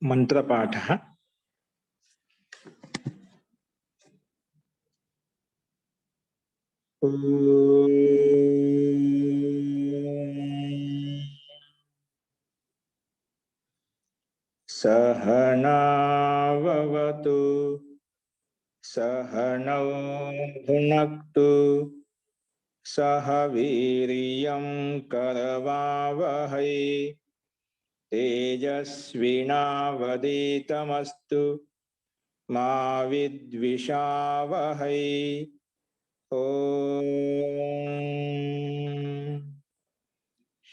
मंत्रपाठः सहनाववतु सहनौ भुनक्तु सह वीर्यं करवावहै तेजस्विनावधीतमस्तु मा विद्विषावहै। ओम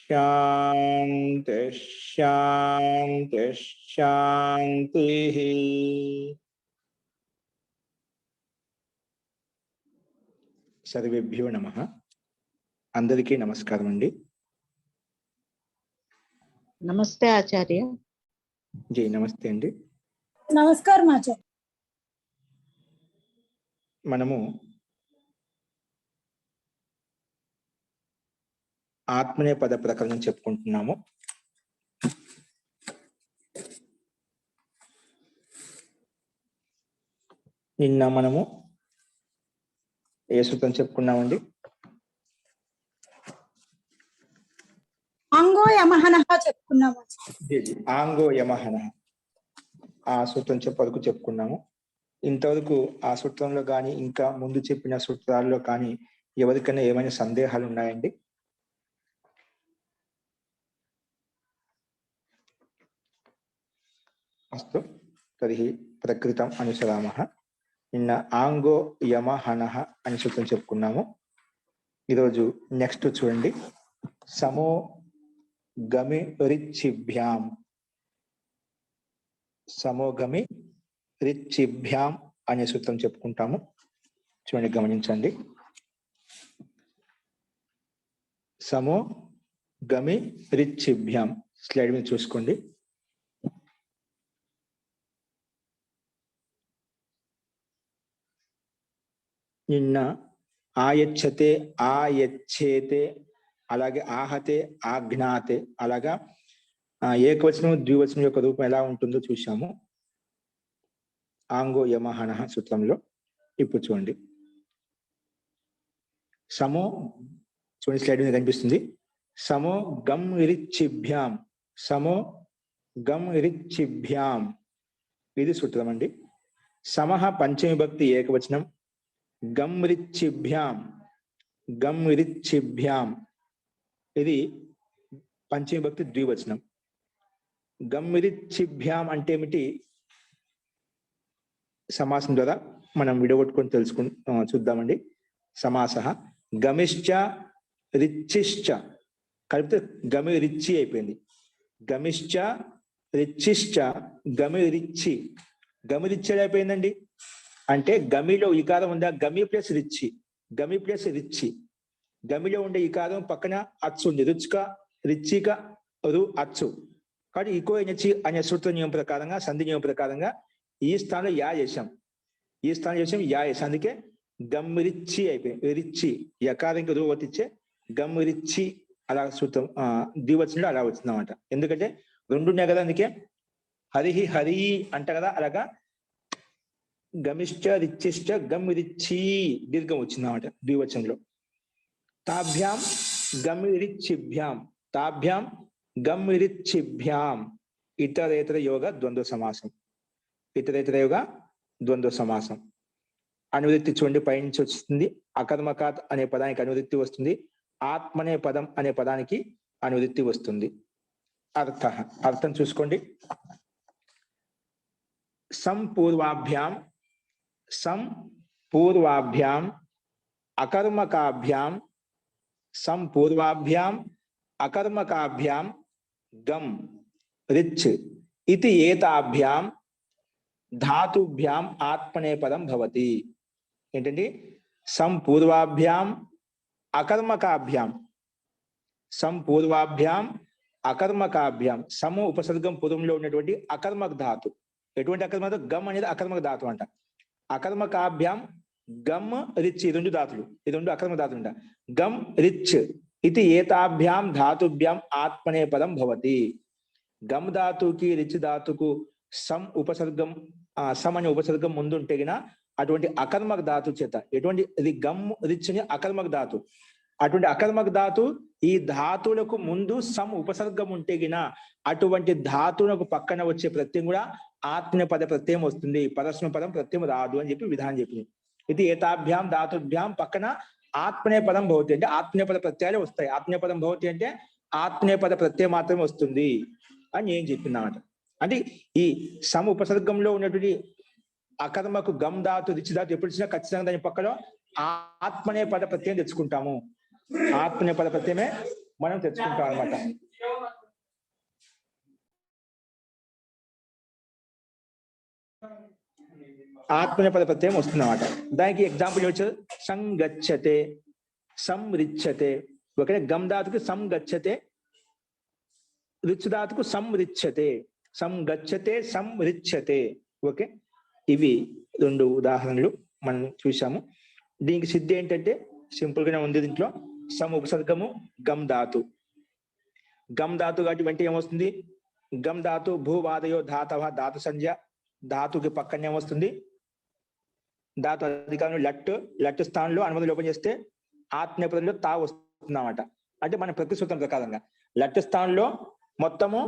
शांति शांति शांति। सर्वेभ्यो नमः। अंदरिकी नमस्कारम अंडी। नमस्ते आचार्य जी नमस्ते अंडी। నమస్కారం ఆచార్య. మనము ఆత్మనే పద ప్రకరణం చెప్పుకుంటున్నాము. నిన్న మనము ఏ సూత్రం చెప్పుకున్నామండి? ఆంగో యమహనః చెప్పుకున్నాము. ఆంగో యమహనః ఆ సూత్రం వరకు చెప్పుకున్నాము. ఇంతవరకు ఆ సూత్రంలో కానీ ఇంకా ముందు చెప్పిన సూత్రాల్లో కానీ ఎవరికైనా ఏమైనా సందేహాలు ఉన్నాయండి? అస్తు తర్హి ప్రకృతం అనుసరామః. నిన్న ఆంగో యమహనః అని సూత్రం చెప్పుకున్నాము. ఈరోజు నెక్స్ట్ చూడండి, సమో గమి రిచ్చిభ్యాం. సమోగమి రిచ్చిభ్యాం అనే సూత్రం చెప్పుకుంటాము. చూడండి, గమనించండి. సమో గమి రిచ్చిభ్యాం స్లైడ్ మీద చూసుకోండి. నిన్న ఆయచ్చతే ఆయచ్చేతే అలాగే ఆహతే ఆజ్ఞాతే అలాగా ఏకవచనం ద్వివచనం యొక్క రూపం ఎలా ఉంటుందో చూశాము ఆంగో యమహనః సూత్రంలో. ఇప్పుడు చూడండి, సమో చూడండి, స్లైడ్ మీద కనిపిస్తుంది. సమో గం రిచ్చిభ్యాం. సమో గం రిచ్చిభ్యాం ఇది సూత్రం అండి. సమః పంచమి భక్తి ఏకవచనం. గం రిచ్చిభ్యాం గం రిచ్చిభ్యాం ఇది పంచమి భక్తి ద్వివచనం. గమ్మిరిచ్చిభ్యాం అంటే ఏమిటి? సమాసం ద్వారా మనం విడగొట్టుకొని చూద్దామండి. సమాసః గమిశ్చ రిచ్చిశ్చ కలిపితే గమి రిచ్చి అయిపోయింది. గమిశ్చ రిచ్చిశ్చ గమి రిచ్చి. గమి రిచ్చి అయిపోయిందండి. అంటే గమిలో ఇకారం ఉందా? గమి ప్లస్ రిచ్చి. గమి ప్లస్ రిచ్చి. గమిలో ఉండే ఇకారం పక్కన అచ్చు ఉంది. రుచిక రిచ్చిక రు అచ్చు. కాబట్టి ఇకో ఎనచి అనే సూత్ర నియమం ప్రకారంగా, సంధి నియమం ప్రకారంగా ఈ స్థానంలో యా చేశాం, ఈ స్థానం చేసాం, యా చేసాం. అందుకే గమ్మిరిచ్చి అయిపోయింది. రిచ్చి యకారంకి రూ వర్తిచ్చే గమ్మిరిచ్చి అలా సూత్రం ద్వివచనంలో అలా వచ్చింది అన్నమాట. ఎందుకంటే రెండు ఉన్నాయి కదా, అందుకే హరిహి హరి అంట కదా, అలాగా గమిశ్చ రిచ్చిశ్చ గమ్మిరిచ్చి దీర్ఘం వచ్చింది అన్నమాట ద్వివచనంలో. తాభ్యాం గమ్మిరిచ్చిభ్యాం తాభ్యాం గమ్మిరిచ్చిభ్యాం ఇతరేతర యోగ ద్వంద్వ సమాసం. ఇతరేతర యోగ ద్వంద్వ సమాసం. అనువృత్తి చూడండి, పైనుంచి వస్తుంది. అకర్మకాత్ అనే పదానికి అనువృత్తి వస్తుంది. ఆత్మనే పదం అనే పదానికి అనువృత్తి వస్తుంది. అర్థం చూసుకోండి. సంపూర్వాభ్యాం సంపూర్వాభ్యాం అకర్మకాభ్యాం సంపూర్వాభ్యాం అకర్మకాభ్యాం గం రిచ్ ఇతి ఏతాభ్యాం ధాతుభ్యాం ఆత్మనే పదం భవతి. ఏంటండి? సంపూర్వాభ్యాం అకర్మకాభ్యాం సంపూర్వాభ్యాం అకర్మకాభ్యాం. సము ఉపసర్గం పూర్వంలో ఉన్నటువంటి అకర్మక ధాతు. ఎటువంటి అకర్మక? గమ్ అనేది అకర్మక ధాతు అంట. అకర్మకాభ్యాం గమ్ రిచ్ ఈ రెండు ధాతులు, ఈ రెండు అకర్మక ధాతులు అంట. గమ్ రిచ్ ఇది ఏతాభ్యాం ధాతుభ్యాం ఆత్మనే పదం భవతి. గమ్ ధాతుకి రిచ్ ధాతుకు సం ఉపసర్గం సం అనే ఉపసర్గం ముందు ఉంటే గిన అటువంటి అకర్మక ధాతు చేత ఎటువంటి ఇది గమ్ రిచ్ అని అకర్మక ధాతు, అటువంటి అకర్మక ధాతు ఈ ధాతువులకు ముందు సం ఉపసర్గం ఉంటే గిన అటువంటి ధాతువులకు పక్కన వచ్చే ప్రత్యయం కూడా ఆత్మీయ పద ప్రత్యయం వస్తుంది, పరస్మ పదం ప్రత్యయం రాదు అని చెప్పి విధానం చెప్పింది. ఇది ఏతాభ్యాం ధాతుభ్యాం పక్కన ఆత్మీయ పదం భవతి అంటే ఆత్మీయ పద ప్రత్యయాలు వస్తాయి. ఆత్మీయ పదం భవతి అంటే ఆత్మీయ పద ప్రత్యయం మాత్రమే వస్తుంది అని నేను చెప్పింది అన్నమాట. అంటే ఈ సమ ఉపసర్గంలో ఉన్నటువంటి అకర్మకు గమ్ ధాతు రిచ్ ధాతు ఎప్పుడు ఇచ్చినా ఖచ్చితంగా దాని పక్కలో ఆత్మనే పద ప్రత్యయం తెచ్చుకుంటాము. ఆత్మనే పద ప్రత్యయమే మనం తెచ్చుకుంటాం అనమాట. ఆత్మనే పద ప్రత్యయం వస్తుంది అన్నమాట. దానికి ఎగ్జాంపుల్ వచ్చి సంగచ్చతే, సంరిచ్చతే. ఓకే, గమ్ ధాతుకు సంగచ్చతే, రిచ్ ధాతుకు సంరిచ్చతే, సంగచ్చతే సంరిచ్చతే. ఓకే, ఇవి రెండు ఉదాహరణలు మనం చూసాము. దీనికి సిద్ధి ఏంటంటే సింపుల్ గానే ఉంది. దీంట్లో సమ ఉపసర్గము గమ్ ధాతు, గమ్ ధాతు కాబట్టి వెంట ఏమొస్తుంది? గమ్ ధాతు భూవాదయో ధాతవ ధాతు సంజ్ఞ, ధాతుకి పక్కనే ఏమొస్తుంది? ధాతు అధికారంలో లట్, లట్ స్థానంలో అనుమతి లోపం చేస్తే ఆత్మీయ పదంలో తా వస్తుంది అన్నమాట. అంటే మన ప్రకృతి సూత్రం ప్రకారంగా లట్ స్థానంలో మొత్తము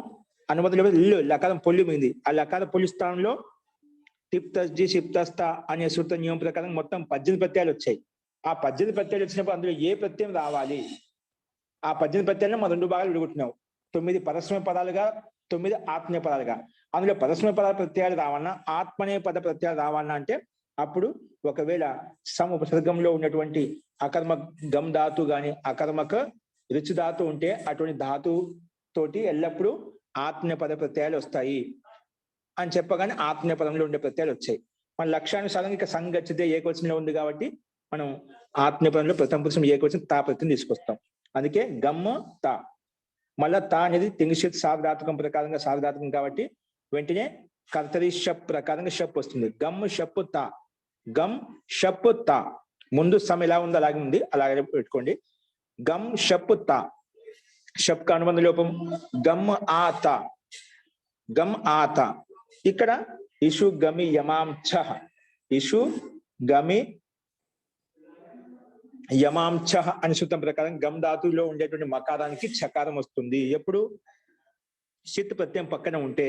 అనుమతి లోపం ఇల్లు లకారం పొల్లి మింది, ఆ లకార పొల్లి స్థానంలో టిప్తస్జి షిప్తస్త అనే సూత్ర నియమం ప్రకారం మొత్తం 18 ప్రత్యయాలు వచ్చాయి. ఆ 18 ప్రత్యయాలు వచ్చినప్పుడు అందులో ఏ ప్రత్యయం రావాలి? ఆ 18 ప్రత్యయాలను మనం 2 భాగాలు విడుగుతున్నాం. 9 పరస్మయ పదాలుగా, 9 ఆత్మీయ పదాలుగా. అందులో పరస్మయ పదాల ప్రత్యయాలు రావాలన్నా, ఆత్మనేయ పద ప్రత్యయాలు రావాలన్నా అంటే అప్పుడు ఒకవేళ సమ ఉపసర్గంలో ఉన్నటువంటి అకర్మ గమ్ ధాతు గాని అకర్మక రిచ్ ధాతు ఉంటే అటువంటి ధాతు తోటి ఎల్లప్పుడూ ఆత్మీయ పద ప్రత్యయాలు వస్తాయి అని చెప్పగానే ఆత్మీయ పదంలో ఉండే ప్రత్యయాలు వచ్చాయి. మన లక్ష్యానుసారం ఇక సంగచ్చితే ఏకవచనంలో ఉంది కాబట్టి మనం ఆత్మీయ పదంలో ప్రథమ పురుషం ఏకవచనం తా ప్రత్యయం తీసుకొస్తాం. అందుకే గమ్ తా. మళ్ళా తా అనేది తింగిషత్ సార్ధాతుకం ప్రకారంగా సార్ధాతుకం కాబట్టి వెంటనే కర్తరి షప్ ప్రకారంగా షప్ వస్తుంది. గమ్ షప్ తా, గమ్ షప్ తా. ముందు సమ్ ఎలా ఉందో అలాగే ఉంది, అలాగే పెట్టుకోండి. గమ్ షప్ తా, షప్ క అనుబంధ లోపం గమ్ ఆత, గమ్ ఆత. ఇక్కడ ఇషు గమి యమాంఛ, ఇషు గమి యమాంఛ అని సూత్రం ప్రకారం గమ్ ధాతువులో ఉండేటువంటి మకారానికి చకారం వస్తుంది. ఎప్పుడు? షిత్ ప్రత్యయం పక్కన ఉంటే.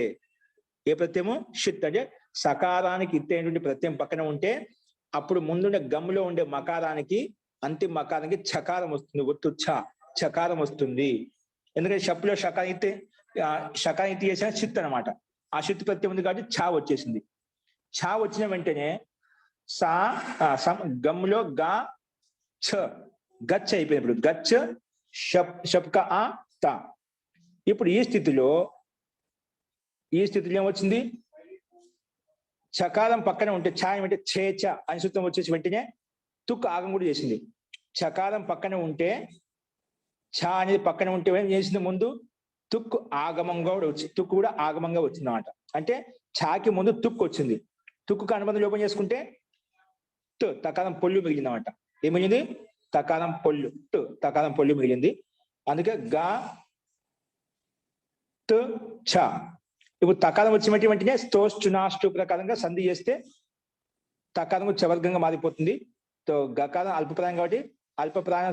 ఏ ప్రత్యయము? షిత్ అంటే సకారానికి ఇత్తేటువంటి ప్రత్యయం పక్కన ఉంటే అప్పుడు ముందుండే గమ్లో ఉండే మకారానికి అంతిమ మకారానికి చకారం వస్తుంది. ఒత్తు ఛ, చకారం వస్తుంది. ఎందుకంటే షప్లో షకారం ఇత్తి చేసిన షిత్ అనమాట. ఆ షిత్ ప్రత్యయం ఉంది కాబట్టి ఛా వచ్చేసింది. ఛా వచ్చిన వెంటనే సా గమ్లో గా ఛ, గచ్చ అయిపోయినప్పుడు గచ్చ షప్ క ఆ తా. ఇప్పుడు ఈ స్థితిలో ఏమొచ్చింది? చకారం పక్కన ఉంటే ఛాయ అంటే ఛేచ అని సూత్రం వచ్చేసి వెంటనే తుక్ ఆగం కూడా చేసింది. చకారం పక్కన ఉంటే ఛా అనేది పక్కన ఉంటే ఏం చేసింది? ముందు తుక్ ఆగమంగా కూడా వచ్చింది, తుక్కు కూడా ఆగమంగా వచ్చింది అన్నమాట. అంటే ఛాకి ముందు తుక్కు వచ్చింది. తుక్కుకు అనుబంధం లోపం చేసుకుంటే తకారం పొల్లు మిగిలింది అన్నమాట. ఏం మిగిలింది? తకారం పొల్లు, తకారం పొల్లు మిగిలింది. అందుకే గా ఛ. ఇప్పుడు తకారం వచ్చిన వెంటనే స్తోష్టునాష్టు ప్రకారంగా సంధి చేస్తే తకారం చవర్గంగా మారిపోతుంది. గకారం అల్పప్రాయం కాబట్టి అల్పప్రాణ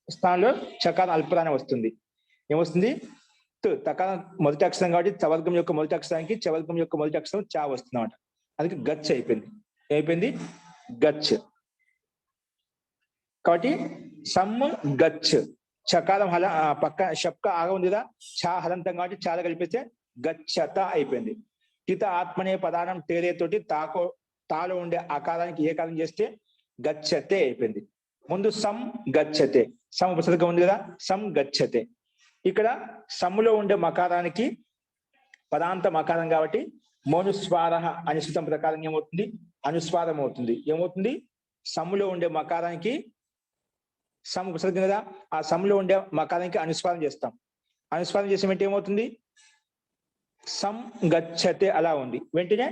స్థానంలో చకారం అల్పప్రాణం వస్తుంది. ఏమొస్తుంది? తకారం మొదటి అక్షరం కాబట్టి చవర్గం యొక్క మొదటి అక్షరానికి చవర్గం యొక్క మొదటి అక్షరం చా వస్తుంది అన్నమాట. అందుకే గచ్చ అయిపోయింది. ఏమైపోయింది? గచ్చ. కాబట్టి సమ్ గచ్చ. చకారం హల పక్క షప్క ఆగ ఉంది కదా, చా హలంతం కాబట్టి చాలా కలిపిస్తే గచ్చత అయిపోయింది. హిత ఆత్మనే పదానం తేరే తోటి తాలో ఉండే ఆకారానికి ఏకారం చేస్తే గచ్చతే అయిపోయింది. ముందు సమ్ గచ్చతే, సమ్ ఉపసర్గం ఉంది కదా, సమ్ గచ్చతే. ఇక్కడ సమ్ములో ఉండే మకారానికి పదాంత మకారం కాబట్టి మోనుస్వార అనే సూత్రం ప్రకారం ఏమవుతుంది? అనుస్వారం అవుతుంది. ఏమవుతుంది? సమ్ములో ఉండే మకారానికి సమ్ ఉపసర్గం కదా, ఆ సమ్ములో ఉండే మకారానికి అనుస్వారం చేస్తాం. అనుస్వారం చేసే వెంటనే ఏమవుతుంది? సం గచ్చతే అలా ఉంది. వెంటనే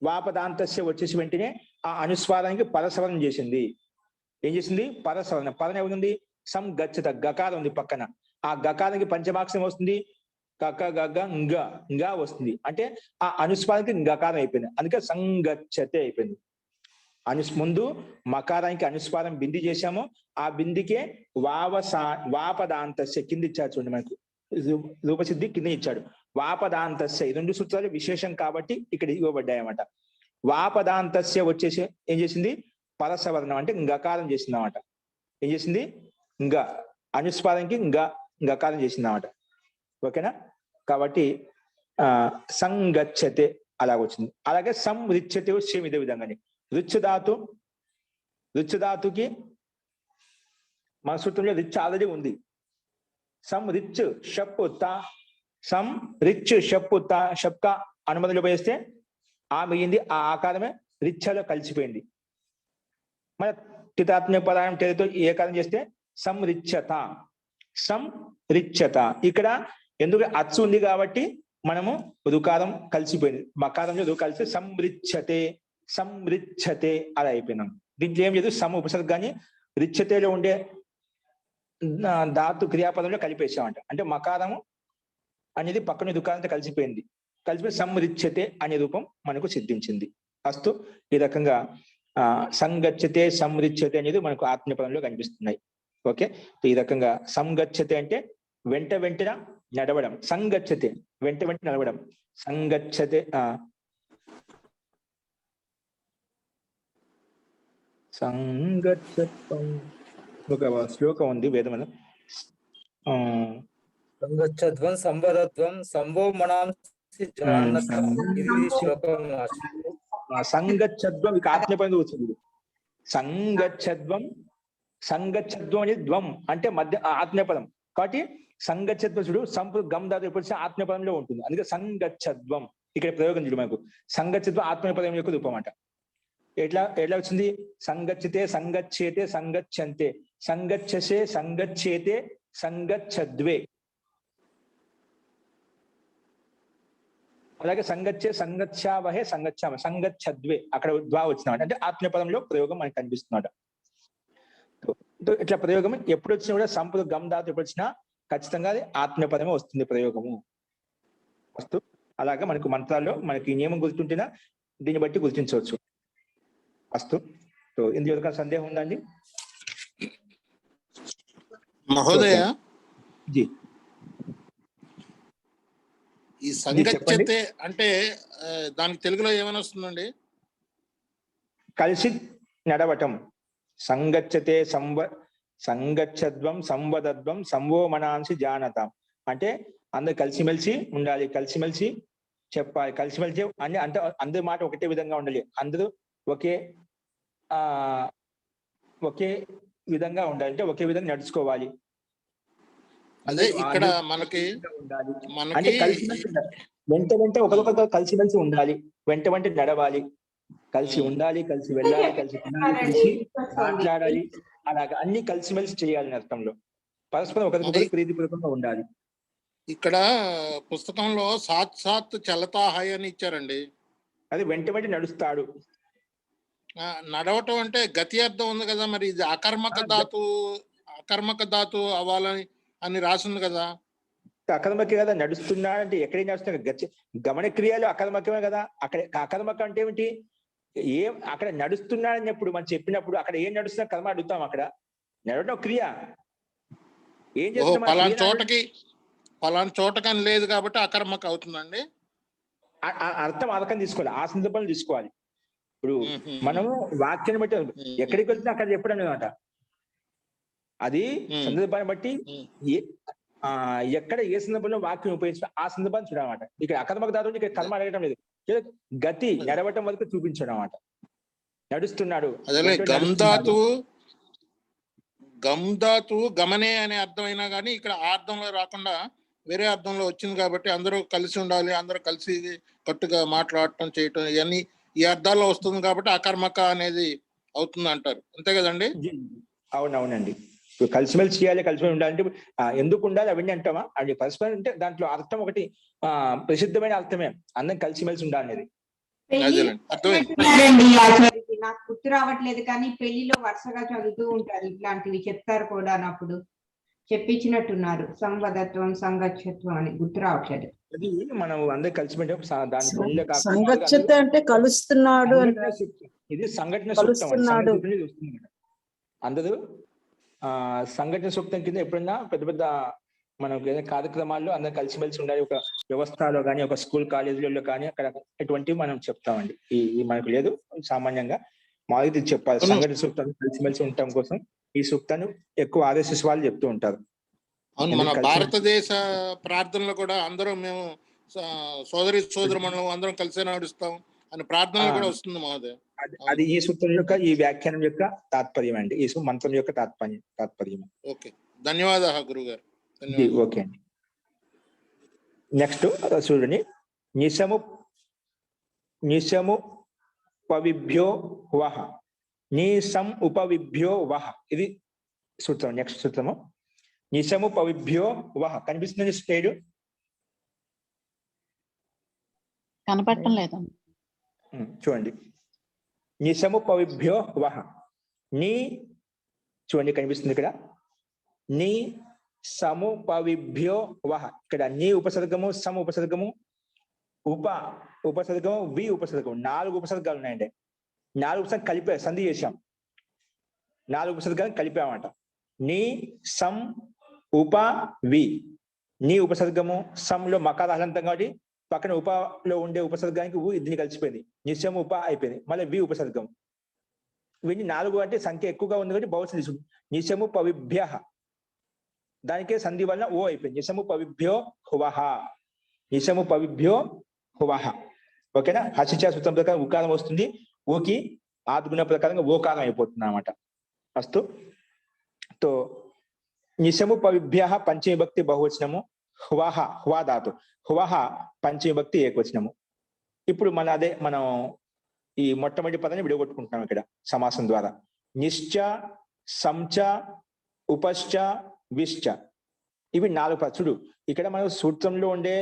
వాపదాంతస్య వచ్చేసి వెంటనే ఆ అనుస్వారానికి పరసవరం చేసింది. ఏం చేసింది? పరసవరణ. పదం ఏముంది? సం గచ్చత, గకారం ఉంది పక్కన. ఆ గకారానికి పంచమాక్షరం వస్తుంది. కక గగ ఇంకా వస్తుంది. అంటే ఆ అనుస్వారానికి గకారం అయిపోయింది, అందుకే సంగచ్చతే అయిపోయింది. ముందు మకారానికి అనుస్వారం బింది చేశాము, ఆ బిందికే వాపదాంతస్య కింద ఇచ్చాడు చూడండి, మనకు రూపసిద్ధి కింద ఇచ్చాడు. వాపదాంతస్య ఈ రెండు సూత్రాలు విశేషం కాబట్టి ఇక్కడ ఇవ్వబడ్డాయి అన్నమాట. వాపదాంతస్య వచ్చేసి ఏం చేసింది, పరసవర్ణం అంటే గకారం చేసింది అన్నమాట. ఏం చేసింది, అనుస్వారానికి గకారం చేసింది అన్నమాట. ఓకేనా? కాబట్టి సంగచ్చతే అలాగొచ్చింది. అలాగే సంరిచ్యతే సేమ్ ఇదే విధంగానే రుచ్చుధాతుకి మన సూత్రంలో రిచ్ ఆల్రెడీ ఉంది. సంరిచ్ షప్ తా, సంరిచ్ షప్ తా, షప్క అనుమతిలో పోయేస్తే ఆ మిగింది, ఆ ఆకారమే రిచ్చలో కలిసిపోయింది. మన తితాత్మ్య పదాయం తేలితో ఏ కారం చేస్తే సంరిచ్యత. ఇక్కడ ఎందుకు అచ్చు ఉంది కాబట్టి మనము రుకారం కలిసిపోయింది, మకారంలో రు కలిసి సంరిచ్యతే అలా అయిపోయినాం. దీంట్లో ఏం లేదు, సమ ఉపసర్గాన్ని రిచ్యతేలో ఉండే ధాతు క్రియాపదంలో కలిపేసామంట. అంటే మకారము అనేది పక్కన రుకారంతో కలిసిపోయి సంరిచ్యతే అనే రూపం మనకు సిద్ధించింది. అస్తు ఈ రకంగా సంగచ్చతే సంరిచ్యతే అనేది మనకు ఆత్మీయపదంలో కనిపిస్తున్నాయి. ఓకే, ఈ రకంగా సంగచ్చతే అంటే వెంట వెంటన నడవడం, సంగచ్చతే వెంట వెంట నడవడం, సంగచ్చతే సంగచ్చత్వం ఒక శ్లోకం ఉంది వేదములో. సంగచ్చధ్వం సంవదత్వం సంభో మనాంసి జానతం. ఇది శ్లోకం. సంగచ్చద్వం ఇక ఆత్మీయపదంలో వచ్చింది. సంగచ్చద్వం అనేది ద్వం అంటే మధ్య ఆత్మీయపదం కాబట్టి సంగచ్చద్వం చూడు, సంపు గమ్ దాత ఎప్పుడు ఆత్మీయపదంలో ఉంటుంది, అందుకే సంగచ్చద్వం ఇక్కడ ప్రయోగం చూడు మనకు. సంగచ్చద్వం ఆత్మీయపదం యొక్క రూపం అంట. ఎట్లా వచ్చింది, సంగచ్చితే సంగచ్చేతే సంగచ్చంతే, సంగచ్చసే సంగచ్చేతే సంగచ్చద్వే. అలాగే సంగచ్చే సంగచ్చావహే సంగచ్చామ సంగచ్చద్వే, అక్కడ ద్వా వచ్చినాడు అంటే ఆత్మీయపదంలో ప్రయోగం మనకు కనిపిస్తున్నాడు. ఇట్లా ప్రయోగం ఎప్పుడు వచ్చినా కూడా సంపద గమ్ దాత ఎప్పుడు వచ్చినా ఖచ్చితంగా అది ఆత్మీయపదమే వస్తుంది ప్రయోగము. వస్తు అలాగా మనకు మంత్రాల్లో మనకి నియమం గుర్తుంటేనా దీన్ని బట్టి గుర్తించవచ్చు. అస్తు. సో ఇందులో సందేహం ఉందండి మహోదయ? జీ, ఈ సంగచ్చతే అంటే దానికి తెలుగులో ఏమని వస్తుందండి? కలిసి నడవటం. సంగచ్చతే సంగచ్చద్వం సంవదద్వం సంవో మనాంసి జానతాం అంటే అందరు కలిసిమెలిసి ఉండాలి, కలిసిమెలిసి చెప్పాలి, కలిసిమెలిసి అని అంటే అందరి మాట ఒకటే విధంగా ఉండాలి, అందరూ ఒకే విధంగా ఉండాలి, అంటే ఒకే విధంగా నడుచుకోవాలి. అదే ఇక్కడ మనకి అంటే కలిసిమెలిసి ఉండాలి, వెంట ఒకరికొకరు కలిసిమెలిసి ఉండాలి, వెంట నడవాలి, కలిసి ఉండాలి, కలిసి వెళ్ళాలి, కలిసి తినాలి, కలిసి మాట్లాడాలి, అలాగా అన్ని కలిసిమెలిసి చేయాలని అర్థంలో పరస్పరం ఒకరికొకరు ప్రీతిపూర్వకంగా ఉండాలి. ఇక్కడ పుస్తకంలో సాత్ చలతాహాయ్ అని ఇచ్చారండి. అది వెంట నడుస్తాడు. నడవటం అంటే గతి అర్థం ఉంది కదా, మరి ఇది అకర్మక ధాతు అవ్వాలని అని రాసింది కదా. అకర్మకే కదా, నడుస్తున్నాడు అంటే ఎక్కడైనా నడుస్తున్నాడు, గమన క్రియలు అకర్మకమే కదా. అక్కడ అకర్మక అంటే ఏమిటి, అక్కడ నడుస్తున్నాడని ఎప్పుడు మనం చెప్పినప్పుడు అక్కడ ఏం నడుస్తున్నా కర్మ అడుగుతాం, అక్కడ నడవడం క్రియ. ఏం చేస్తాం, పలానా చోటకని లేదు కాబట్టి అకర్మక అవుతుందండి. అర్థం తీసుకోవాలి, ఆ సందర్భంలో తీసుకోవాలి. ఇప్పుడు మనము వాక్యాన్ని బట్టి ఎక్కడికి వెళ్తున్నా అక్కడ చెప్పడం అనమాట, అది సందర్భాన్ని బట్టి ఎక్కడ ఏ సందర్భంలో వాక్యం ఉపయోగించడం ఆ సందర్భాన్ని చూడమాట. ఇక్కడ అకర్మక ధాతువు ఇక్కడ కర్మ అడగటం లేదు, గతి నడవటం వరకు చూపించడం అన్నమాట. నడుస్తున్నాడు, గమ్ ధాతు గమనే అనే అర్థమైనా కానీ ఇక్కడ ఆ అర్థంలో రాకుండా వేరే అర్థంలో వచ్చింది కాబట్టి అందరూ కలిసి ఉండాలి, అందరూ కలిసి కట్టుగా మాట్లాడటం చేయటం ఇవన్నీ ఈ అర్థాల్లో వస్తుంది కాబట్టి అకర్మక అనేది అవుతుంది అంటారు, అంతే కదండి? అవునవునండి. ఇప్పుడు కలిసిమెలిసి చేయాలి, కలిసిమెలిసి ఉండాలంటే ఎందుకు ఉండాలి అవన్నీ అంటామా, అది పరస్పరం అంటే దాంట్లో అర్థం ఒకటి ప్రసిద్ధమైన అర్థమే, అందరం కలిసిమెలిసి ఉండాలనేది. నాకు గుర్తు రావట్లేదు కానీ పెళ్లిలో వరుసగా చదువుతూ ఉంటారు, ఇట్లాంటివి చెప్తారు కూడా. అప్పుడు చెప్పించినట్టున్నారు. సంవదత్వం, సంగచ్చత్వం అని గుర్తు రావట్లేదు. అది మనం అందరు కలిసిపోయినప్పుడు దాని పొందిలే కాకుండా సంగచ్చత అంటే కలుస్తున్నాడు అని సంఘటన సూక్తం. ఇది సంఘటన సూక్తం అండి. కలుస్తున్నాడు. సంఘటన గురించి వస్తుంది మేడం. అందరూ సంఘటన సూక్తం కింద ఎప్పుడన్నా పెద్ద పెద్ద మనకు ఏదైనా కార్యక్రమాల్లో అందరూ కలిసిమెలిసి ఉండాలి. ఒక వ్యవస్థలో కానీ, ఒక స్కూల్ కాలేజీలలో కానీ అక్కడ ఇటువంటివి మనం చెప్తామండి. ఈ మనకు లేదు, సామాన్యంగా మాది చెప్పాలి. సంఘటన సూక్తాన్ని కలిసిమెలిసి ఉండటం కోసం ఈ సూక్తాన్ని ఎక్కువ ఆర్ఎస్ఎస్ వాళ్ళు చెప్తూ ఉంటారు. అవును, మన భారతదేశ ప్రార్థనలో కూడా అందరం మేము సోదరి సోదరుమణులు అందరం కలిసే నడుస్తాం అని ప్రార్థనలు కూడా వస్తుంది మహోదయ. అది ఈ సూత్రం యొక్క, ఈ వ్యాఖ్యానం యొక్క తాత్పర్యం అండి. ఈ మంత్రం యొక్క తాత్పర్యం. ఓకే, ధన్యవాదాలు గురుగారు. ఓకే అండి. నెక్స్ట్ చూడండి, నిశము పవిభ్యో వహ, నీసం ఉపవిభ్యో వహ. ఇది సూత్రం. నెక్స్ట్ సూత్రము నిశము పవిభ్యో వహ. కనిపిస్తుంది స్టేజ్? కనపడటం లేదండి. చూడండి, నిశము పవిభ్యో వహ. నీ చూడండి కనిపిస్తుంది ఇక్కడ, నీ సము పవిభ్యో వహ. ఇక్కడ నీ ఉపసర్గము, సము ఉపసర్గము, ఉపసర్గము, వి ఉపసర్గము. 4 ఉపసర్గాలు ఉన్నాయండి. 4 ఉపసర్గం కలిపా, సంధి చేశాం. 4 ఉపసర్గాలు కలిపామట. నీ సం ఉప వి. నీ ఉపసర్గము, సంలో మకార హలంతం కాబట్టి పక్కన ఉపలో ఉండే ఉపసర్గానికి దీన్ని కలిసిపోయింది. నిశం ఉప అయిపోయింది. మళ్ళీ వి ఉపసర్గం. వీటిని 4 అంటే సంఖ్య ఎక్కువగా ఉంది కాబట్టి బహుశా తీసుకుంది. నిశము పవిభ్య, దానికే సంధి వలన ఓ అయిపోయింది. నిశము పవిభ్యో హువహ. నిశము పవిభ్యో హువహ. ఓకేనా? హసిచ సూత్రం ప్రకారం ఉకారం వస్తుంది. ఓకి ఆద్గుణ ప్రకారంగా ఓకారం అయిపోతుంది అన్నమాట. అస్తు. తో నిశము పవిభ్య పంచమి భక్తి బహువచనము, హువహ హువా ధాతు, హువహ పంచమి భక్తి ఏకవచనము. ఇప్పుడు మనం ఈ మొట్టమొదటి పదాన్ని విడగొట్టుకుంటున్నాం ఇక్కడ సమాసం ద్వారా. నిశ్చ, సంచ, ఉపశ్చ, విశ్చ. ఇవి 4 పదాలు. ఇక్కడ మనం సూత్రంలో ఉండే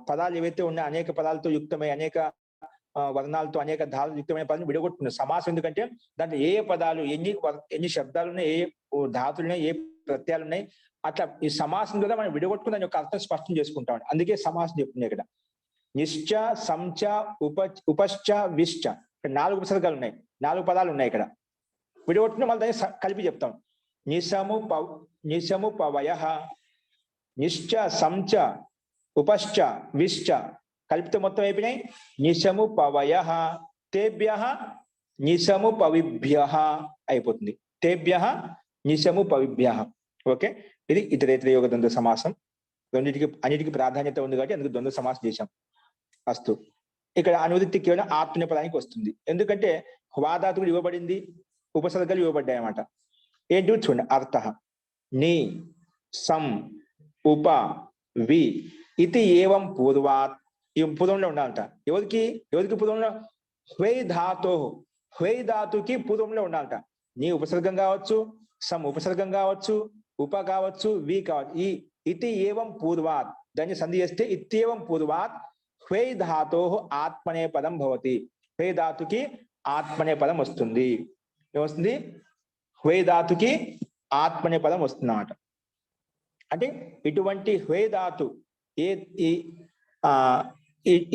పదాలు ఏవైతే ఉన్నాయో అనేక పదాలతో యుక్తమై, అనేక వర్ణాలతో, అనేక ధాతులు యుక్తమైన పదాన్ని విడగొట్టుకున్నాం సమాసం. ఎందుకంటే దాంట్లో ఏ పదాలు, ఎన్ని శబ్దాలు ఉన్నాయి, ఏ ధాతులు ఉన్నాయి, ఏ ప్రత్యయాలు ఉన్నాయి, అట్లా ఈ సమాసం ద్వారా మనం విడగొట్టుకుని దాని యొక్క అర్థం స్పష్టం చేసుకుంటాం. అందుకే సమాసం చెప్తుంది ఇక్కడ. నిశ్చ, సంచ, ఉపశ్చ, విశ్చ. ఇక్కడ 4 ఉపసర్గాలు ఉన్నాయి, 4 పదాలు ఉన్నాయి. ఇక్కడ విడగొట్టుకుని మళ్ళీ దాన్ని కలిపి చెప్తాం. నిశము పవయ, నిశ్చ, సంచ, ఉపశ్చ, విశ్చ. కలిపితే మొత్తం అయిపోయినాయి. నిశము పవయ, తేభ్య నిశము పవిభ్య అయిపోతుంది. తేభ్య నిశము పవిభ్య. ఓకే, ఇది ఇతరేతర యోగ ద్వంద్వ సమాసం. అన్నిటికీ ప్రాధాన్యత ఉంది కాబట్టి అందుకు ద్వంద్వ సమాసం చేశాం. అస్తు. ఇక్కడ అనువృత్తి కేవలం ఆత్మీయ పదానికి వస్తుంది. ఎందుకంటే హువాధాతుడు ఇవ్వబడింది, ఉపసర్గలు ఇవ్వబడ్డాయి అన్నమాట. ఏంటి చూడండి, అర్థ నీ సం ఉప వి ఇది ఏవం పూర్వాత్. ఈ పూర్వంలో ఉండాలంట. ఎవరికి పూర్వంలో? హ్వై ధాతో, హ్వై ధాతుకి పూర్వంలో ఉండాలంట. నీ ఉపసర్గం కావచ్చు, సం ఉపసర్గం కావచ్చు, ఉప కావచ్చు, వి కావచ్చు. ఈ ఇతి ఏవం పూర్వాత్ దాన్ని సంధి చేస్తే ఇత్యేవం పూర్వాత్ హ్వై ధాతో ఆత్మనే పదం భవతి. హ్వై ధాతుకి ఆత్మనే పదం వస్తుంది. ఏమొస్తుంది? హ్వై ధాతుకి ఆత్మనే పదం వస్తుంది అన్నమాట. అంటే ఇటువంటి హ్వై ధాతు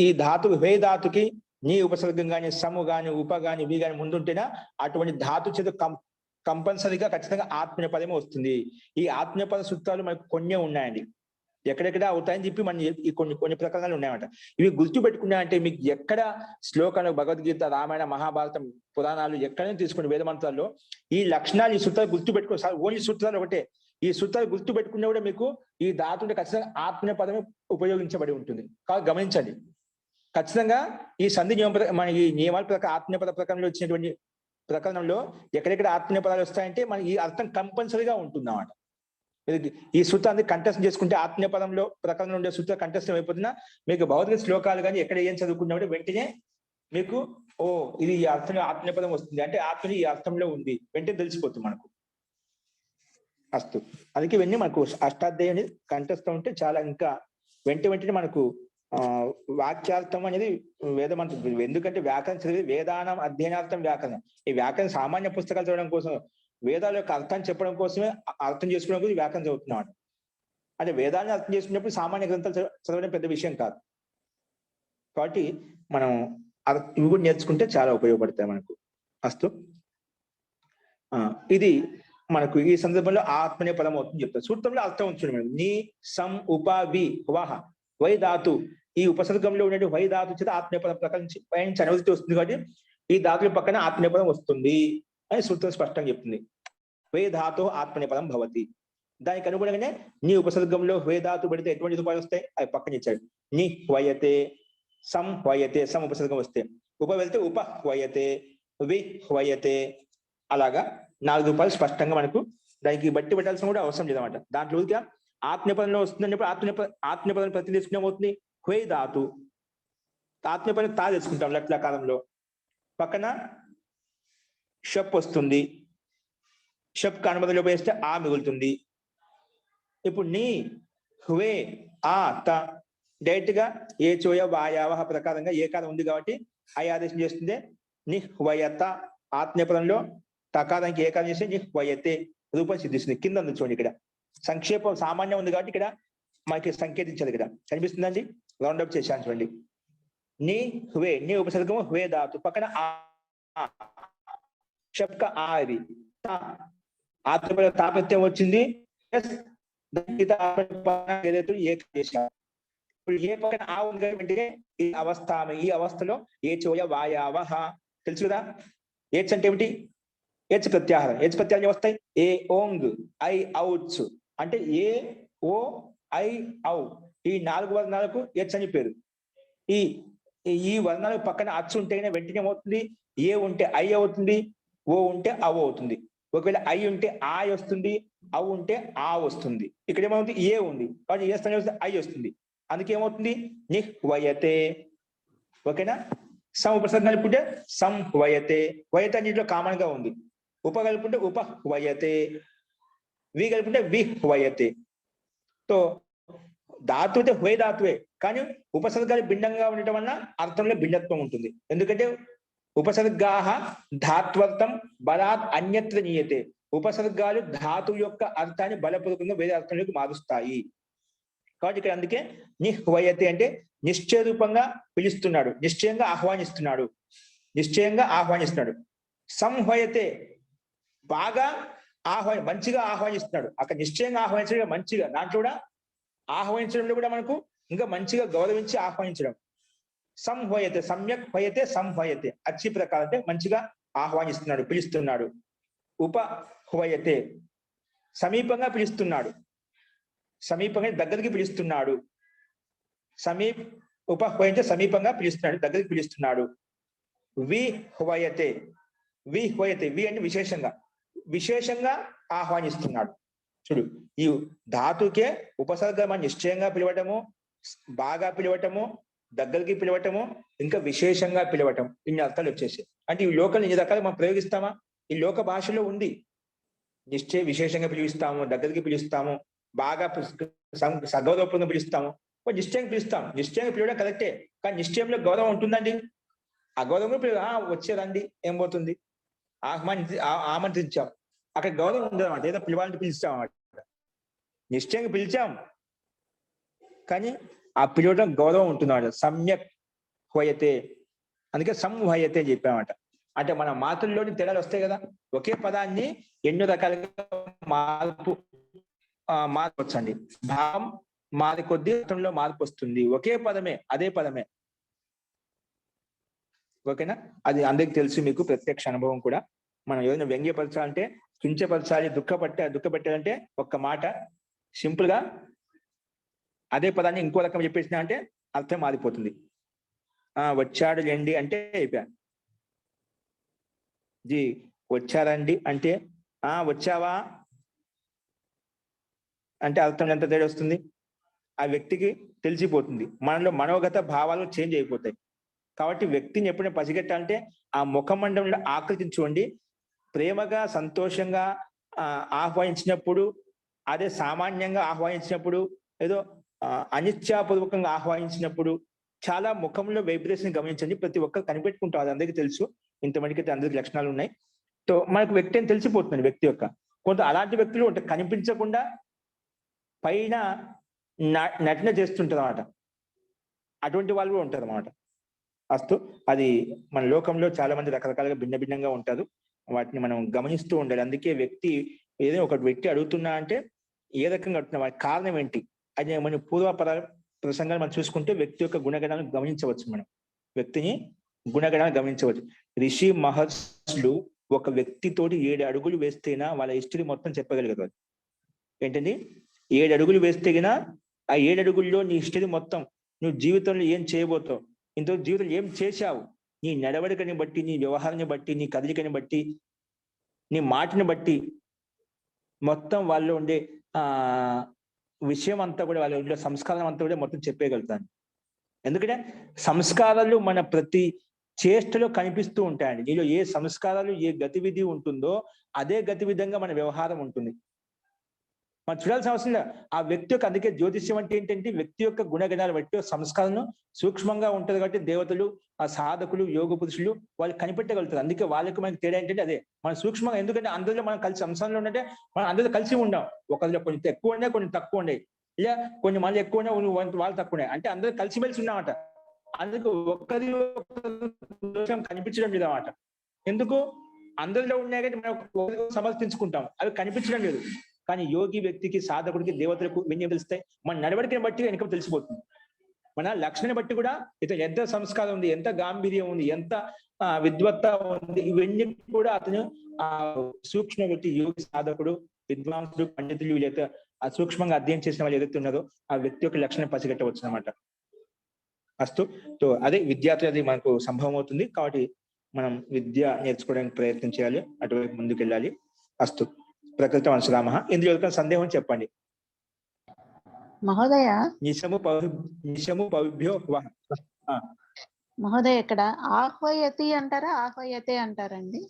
ఈ ధాతు, హ్వై ధాతుకి నీ ఉపసర్గం కానీ, సము కానీ, ఉప కానీ, వి కానీ ముందుంటేనా అటువంటి ధాతు చేత కంపల్సరీగా ఖచ్చితంగా ఆత్మీయ పదమే వస్తుంది. ఈ ఆత్మీయ పద సూత్రాలు మనకు కొన్ని ఉన్నాయండి. ఎక్కడెక్కడ అవుతాయని చెప్పి మన ఈ కొన్ని ప్రకరణాలు ఉన్నాయన్నమాట. ఇవి గుర్తు పెట్టుకున్నాయంటే మీకు ఎక్కడ శ్లోకాలు, భగవద్గీత, రామాయణ, మహాభారతం, పురాణాలు ఎక్కడైనా తీసుకుని వేద మంత్రాల్లో ఈ లక్షణాలు, ఈ సూత్రాలు గుర్తు పెట్టుకో. ఓన్లీ సూత్రాలు ఒకటే. ఈ సూత్రాలు గుర్తు పెట్టుకున్నా కూడా మీకు ఈ ధాతు ఖచ్చితంగా ఆత్మీయ పదమే ఉపయోగించబడి ఉంటుంది. కాబట్టి గమనించండి. ఖచ్చితంగా ఈ సంధి మన ఈ నియమాల ప్రకారం ఆత్మీయ పద ప్రకారంలో వచ్చినటువంటి ప్రకరణంలో ఎక్కడెక్కడ ఆత్మీయ పదాలు వస్తాయంటే మనకి ఈ అర్థం కంపల్సరీగా ఉంటుంది అన్నమాట. ఈ సూత్రాన్ని కంఠస్థం చేసుకుంటే ఆత్మీయ పదంలో ప్రకరణంలో ఉండే సూత్ర కంఠస్థం అయిపోతున్నా మీకు భౌతిక శ్లోకాలు కానీ ఎక్కడ ఏం చదువుకున్నా వెంటనే మీకు ఇది ఈ అర్థంలో ఆత్మీయ పదం వస్తుంది అంటే ఆత్మని ఈ అర్థంలో ఉంది వెంటనే తెలిసిపోతుంది మనకు. అస్తు. అందుకే ఇవన్నీ మనకు అష్టాధ్యాయం అనేది కంఠస్థం ఉంటే చాలా ఇంకా వెంటనే మనకు వాక్యార్థం అనేది వేదమంత్రం. ఎందుకంటే వ్యాకరణ చదివి వేదానం అధ్యయనార్థం వ్యాకరణం. ఈ వ్యాకరణ సామాన్య పుస్తకాలు చదవడం కోసం వేదాల యొక్క అర్థాన్ని చెప్పడం కోసమే అర్థం చేసుకోవడం కోసం వ్యాకరణ చదువుతున్నాం. అంటే వేదాన్ని అర్థం చేసుకున్నప్పుడు సామాన్య గ్రంథాలు చదవడం పెద్ద విషయం కాదు. కాబట్టి మనం ఇవి కూడా నేర్చుకుంటే చాలా ఉపయోగపడతాయి మనకు. అస్తు. ఇది మనకు ఈ సందర్భంలో ఆత్మ అనే పదం అవుతుంది చెప్తారు. సూత్రంలో అర్థం ఉంటుంది మేడం. నీ సం ఉప వి వాహ వై ధాతు, ఈ ఉపసర్గంలో ఉండే వై ధాతు చేత ఆత్మీయ పదం ప్రకారం అనువదితి వస్తుంది. కాబట్టి ఈ ధాతుల పక్కన ఆత్మీయ పదం వస్తుంది అని సూత్రం స్పష్టంగా చెప్తుంది. వై ధాతు ఆత్మీయ పదం భవతి. దానికి అనుగుణంగానే నీ ఉపసర్గంలో వై ధాతు పెడితే ఎటువంటి రూపాయలు వస్తాయి అవి పక్కన ఇచ్చాడు. ని వయతే, సం వయతే, సం ఉపసర్గం వస్తే, ఉప వెళ్తే ఉప వయతే, వి వయతే, అలాగా 4 రూపాయలు స్పష్టంగా మనకు దానికి బట్టి పెట్టాల్సిన కూడా అవసరం లేదన్నమాట. దాంట్లో ఆత్మీయపదంలో వస్తుందన్నప్పుడు ఆత్మీయపదం ప్రతి తీసుకునే అవుతుంది హై ధాతు. ఆత్మీయపదం తా తీసుకుంటాం లట్లకాలంలో, పక్కన షప్ వస్తుంది. షప్ కానుమతిలో వేస్తే ఆ మిగులుతుంది. ఇప్పుడు నీ హువే ఆ త డైరెక్ట్ గా ఏ చోయ వాయావహ ప్రకారంగా ఏకారం ఉంది కాబట్టి ఐ ఆదేశం చేస్తుంది. నిహ్వయత ఆత్మీయపదంలో తకారానికి ఏకారం చేస్తే నిహ్వయతే రూపం సిద్ధిస్తుంది. కింద ఉంది చూడండి, ఇక్కడ సంక్షేపం సామాన్యం ఉంది కాబట్టి ఇక్కడ మనకి సంకేతించాలి. ఇక్కడ కనిపిస్తుందండి, రౌండప్ చేశాను చూడండి. నీ హువే, నీ ఉపసర్గము హువే ధాతు, పక్కన షప్క ఆది ఆత్మీయ తాపత్యం వచ్చింది. ఇప్పుడు ఏ పక్కన ఆ ఉంది వెంటనే ఈ అవస్థ, ఈ అవస్థలో ఏ చోయ వాయావహ తెలుసు కదా. ఏడ్స్ అంటే ఏమిటి? ఏడ్స్ ప్రత్యాహారం. ఏడ్స్ ప్రత్యాహారం వస్తాయి. ఏ ఓంగ్ ఐ ఔట్స్ అంటే ఏ ఓ ఐ ఔ ఈ 4 వర్ణాలకు ఏడ్స్ అని పేరు. ఈ వర్ణాలకు పక్కన అచ్చు ఉంటేనే వెంటనే ఏమవుతుంది? ఏ ఉంటే ఐ అవుతుంది, ఓ ఉంటే అవ్ అవుతుంది. ఒకవేళ ఐ ఉంటే ఆ వస్తుంది, అవ్ ఉంటే ఆ వస్తుంది. ఇక్కడ ఏమవుతుంది? ఏ ఉంది కాబట్టి ఏ స్థానం వస్తే ఐ వస్తుంది. అందుకే ఏమవుతుంది? నిహ్వయతే. ఓకేనా? సం ఉపసర్గం కలుపుకుంటే సం వయతే. వయతే అన్నింటిలో కామన్ గా ఉంది. ఉప కలుపుకుంటే ఉప వయతే, వి కలుపుకుంటే వి వయతే. తో ధాతు అయితే హువే ధాతువే, కానీ ఉపసర్గాలు భిన్నంగా ఉండటం వలన అర్థంలో భిన్నత్వం ఉంటుంది. ఎందుకంటే ఉపసర్గాహ ధాత్వర్థం బలాత్ అన్యత్ర నీయతే. ఉపసర్గాలు ధాతు యొక్క అర్థాన్ని బలపూర్వకంగా వేరే అర్థంలోకి మారుస్తాయి. కాబట్టి ఇక్కడ అందుకే నిహ్వయతే అంటే నిశ్చయ రూపంగా పిలుస్తున్నాడు, నిశ్చయంగా ఆహ్వానిస్తున్నాడు, నిశ్చయంగా ఆహ్వానిస్తున్నాడు. సంహయతే బాగా మంచిగా ఆహ్వానిస్తున్నాడు. అక్కడ నిశ్చయంగా ఆహ్వానించడం మంచిగా, దాంట్లో కూడా ఆహ్వానించడంలో కూడా మనకు ఇంకా మంచిగా గౌరవించి ఆహ్వానించడం. సంహయతే, సమ్యక్ హయతే, సంహయతే అచ్చి ప్రకారం అంటే మంచిగా ఆహ్వానిస్తున్నాడు, పిలుస్తున్నాడు. ఉపహ్వయతే సమీపంగా పిలుస్తున్నాడు, సమీపంగా దగ్గరికి పిలుస్తున్నాడు. ఉపహ్వయతే సమీపంగా పిలుస్తున్నాడు, దగ్గరికి పిలుస్తున్నాడు. విహ్వయతే, విహ్వయతే వి అంటే విశేషంగా ఆహ్వానిస్తున్నాడు. చూడు, ఈ ధాతుకే ఉపసర్గం నిశ్చయంగా పిలవటము, బాగా పిలవటము, దగ్గరికి పిలవటము, ఇంకా విశేషంగా పిలవటం, ఇన్ని అర్థాలు వచ్చేసి. అంటే ఈ లోకల్ ఇన్ని రకాలు మనం ప్రయోగిస్తామా? ఈ లోక భాషలో ఉంది. విశేషంగా పిలుస్తాము, దగ్గరికి పిలుస్తాము, బాగా సగౌరవపూర్వకంగా పిలుస్తాము, నిశ్చయంగా పిలుస్తాం. నిశ్చయంగా పిలవడం కరెక్టే, కానీ నిశ్చయంలో గౌరవం ఉంటుందండి. అగౌరవంగా వచ్చేదండి ఏం పోతుంది? ఆమంత్రించాం, అక్కడ గౌరవం ఉండదన్నమాట. ఏదో పిలవాలంటే పిలుస్తాం అన్నమాట. నిశ్చయంగా పిలిచాం కానీ ఆ పిలవడం గౌరవం ఉంటుందన్నమాట. సమ్యక్ హోయతే, అందుకే సంహయతే అని చెప్పామన్నమాట. అంటే మన మాతృల్లోని తేడాలు వస్తాయి కదా. ఒకే పదాన్ని ఎన్నో రకాలుగా మార్చండి. భావం మారి కొద్దీ అర్థంలో మార్పు వస్తుంది. ఒకే పదమే, అదే పదమే. ఓకేనా? అది అందరికి తెలుసు, మీకు ప్రత్యక్ష అనుభవం కూడా. మనం ఏదైనా వ్యంగ్యపరచాలంటే, కించపరచాలి, దుఃఖపెట్టాలంటే ఒక్క మాట సింపుల్ గా అదే పదాన్ని ఇంకో రకం చెప్పేసిన అంటే అర్థం మారిపోతుంది. వచ్చాడు లేండి అంటే అయిపోయాను. జీ వచ్చారండి అంటే వచ్చావా అంటే అర్థం ఎంత తేడా వస్తుంది? ఆ వ్యక్తికి తెలిసిపోతుంది. మనలో మనోగత భావాలు చేంజ్ అయిపోతాయి. కాబట్టి వ్యక్తిని ఎప్పుడైనా పసిగట్టాలంటే ఆ ముఖమండలంలో ఆకర్షించుకోండి. ప్రేమగా సంతోషంగా ఆహ్వానించినప్పుడు, అదే సామాన్యంగా ఆహ్వానించినప్పుడు, ఏదో అనిచ్ఛాపూర్వకంగా ఆహ్వానించినప్పుడు చాలా ముఖంలో వైబ్రేషన్ గమనించండి. ప్రతి ఒక్కరు కనిపెట్టుకుంటాం, అది అందరికీ తెలుసు. ఇంతమందికి అయితే అందరికి లక్షణాలు ఉన్నాయి. మనకు వ్యక్తి అని తెలిసిపోతుంది వ్యక్తి యొక్క. కొంత అలాంటి వ్యక్తులు అంటే కనిపించకుండా పైన నటన చేస్తుంటారు అన్నమాట. అటువంటి వాళ్ళు కూడా ఉంటారు అన్నమాట. అస్తు అది మన లోకంలో చాలా మంది రకరకాలుగా భిన్న భిన్నంగా ఉంటారు. వాటిని మనం గమనిస్తూ ఉండాలి. అందుకే వ్యక్తి ఏదైనా ఒక వ్యక్తి అడుగుతున్నా అంటే ఏ రకంగా అడుగుతున్నా వాటి కారణం ఏంటి అది మన ప్రసంగాలు మనం చూసుకుంటే వ్యక్తి యొక్క గుణగణాలను గమనించవచ్చు. మనం వ్యక్తిని గుణగణాలు గమనించవచ్చు. ఋషి మహర్షులు ఒక వ్యక్తితోటి 7 అడుగులు వేస్తేనా వాళ్ళ హిస్టరీ మొత్తం చెప్పగలుగుతారు. ఏంటండి 7 అడుగులు వేస్తేనా ఆ 7 అడుగుల్లో నీ హిస్టరీ మొత్తం, నువ్వు జీవితంలో ఏం చేయబోతావు, ఇంత జీవితంలో ఏం చేశావు, నీ నడవడికని బట్టి, నీ వ్యవహారాన్ని బట్టి, నీ కదలికని బట్టి, నీ మాటని బట్టి మొత్తం వాళ్ళు ఉండే విషయం అంతా కూడా, వాళ్ళ ఉండే సంస్కారం అంతా కూడా మొత్తం చెప్పేయగలుగుతాను. ఎందుకంటే సంస్కారాలు మన ప్రతి చేష్టలో కనిపిస్తూ ఉంటాయండి. నీలో ఏ సంస్కారాలు, ఏ గతివిధి ఉంటుందో అదే గతివిధంగా మన వ్యవహారం ఉంటుంది. మనం చూడాల్సిన అవసరం లేదు. ఆ వ్యక్తి యొక్క, అందుకే జ్యోతిష్యం అంటే ఏంటంటే వ్యక్తి యొక్క గుణగణాలు బట్టి సంస్కారం సూక్ష్మంగా ఉంటుంది కాబట్టి దేవతలు, ఆ సాధకులు, యోగ పురుషులు వాళ్ళు కనిపెట్టగలుగుతారు. అందుకే వాళ్ళకి మనకి తేడా ఏంటంటే అదే మన సూక్ష్మంగా. ఎందుకంటే అందరిలో మనం కలిసి సంసారంలో ఉంటే మనం అందరిలో కలిసి ఉండాం. ఒకరిలో కొంచెం ఎక్కువ ఉండే, కొన్ని తక్కువ ఉండే, ఇలా కొన్ని మళ్ళీ ఎక్కువ ఉండే, వాళ్ళు తక్కువ ఉండే, అంటే అందరూ కలిసిమెలిసి ఉన్నామట. అందుకు ఒక్కరి దోషం కనిపించడం లేదు అన్నమాట. ఎందుకు అందరిలో ఉన్నాయి కానీ మనం సమర్థించుకుంటాం, అవి కనిపించడం లేదు. కానీ యోగి వ్యక్తికి, సాధకుడికి, దేవతలకు ఇవన్నీ తెలుస్తాయి. మన నడవడికని బట్టి వెనుక తెలిసిపోతుంది. మన లక్షణాన్ని బట్టి కూడా ఇతను ఎంత సంస్కారం ఉంది, ఎంత గాంభీర్యం ఉంది, ఎంత విద్వత్త ఉంది, ఇవన్నీ కూడా అతను ఆ సూక్ష్మ వ్యక్తి, యోగి, సాధకుడు, విద్వాంసుడు, పండితులు వీళ్ళైతే ఆ సూక్ష్మంగా అధ్యయనం చేసిన వాళ్ళు ఏదైతే ఉన్నారో ఆ వ్యక్తి యొక్క లక్షణం పసిగట్టవచ్చు అనమాట. అస్తు. అదే విద్యార్థి అది మనకు సంభవం అవుతుంది. కాబట్టి మనం విద్య నేర్చుకోవడానికి ప్రయత్నం చేయాలి, అటువైపు ముందుకు వెళ్ళాలి. అస్తు. ప్రకృతం అంశరామ. ఇందులో యొక్క సందేహం చెప్పండి. మహోదయ, నిశము పవిభ్యో మహోదయ ఇక్కడ ఆహ్వయతి అంటారా, ఆహ్వయతే అంటారండి?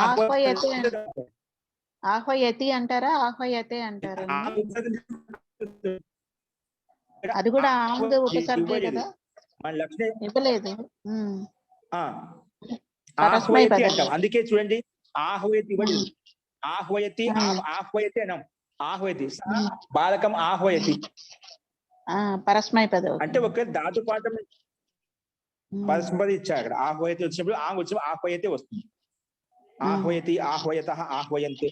ఆహ్వయతి అంటారా, ఆహ్వయతే అంటారండి? అది కూడా ఆంగ్ ఉపసర్గే కదా, ఇవ్వలేదు. ఆహ్వయతి అంటాం. అందుకే చూడండి, ఆహ్వయతి ఇవ్వలేదు. ఆహ్వయతి, ఆహ్వయతి అనం. ఆహ్వయతి బాలకం ఆహ్వయతి పరస్మై పదం అంటే ఒక ధాతు పాఠం పరస్పరి ఇచ్చారు. అక్కడ ఆహ్వయతి వచ్చినప్పుడు ఆంగ్ వచ్చినప్పుడు ఆహ్వయతే వస్తుంది. ఆహ్వయతి, ఆహ్వయత, ఆహ్వయంతే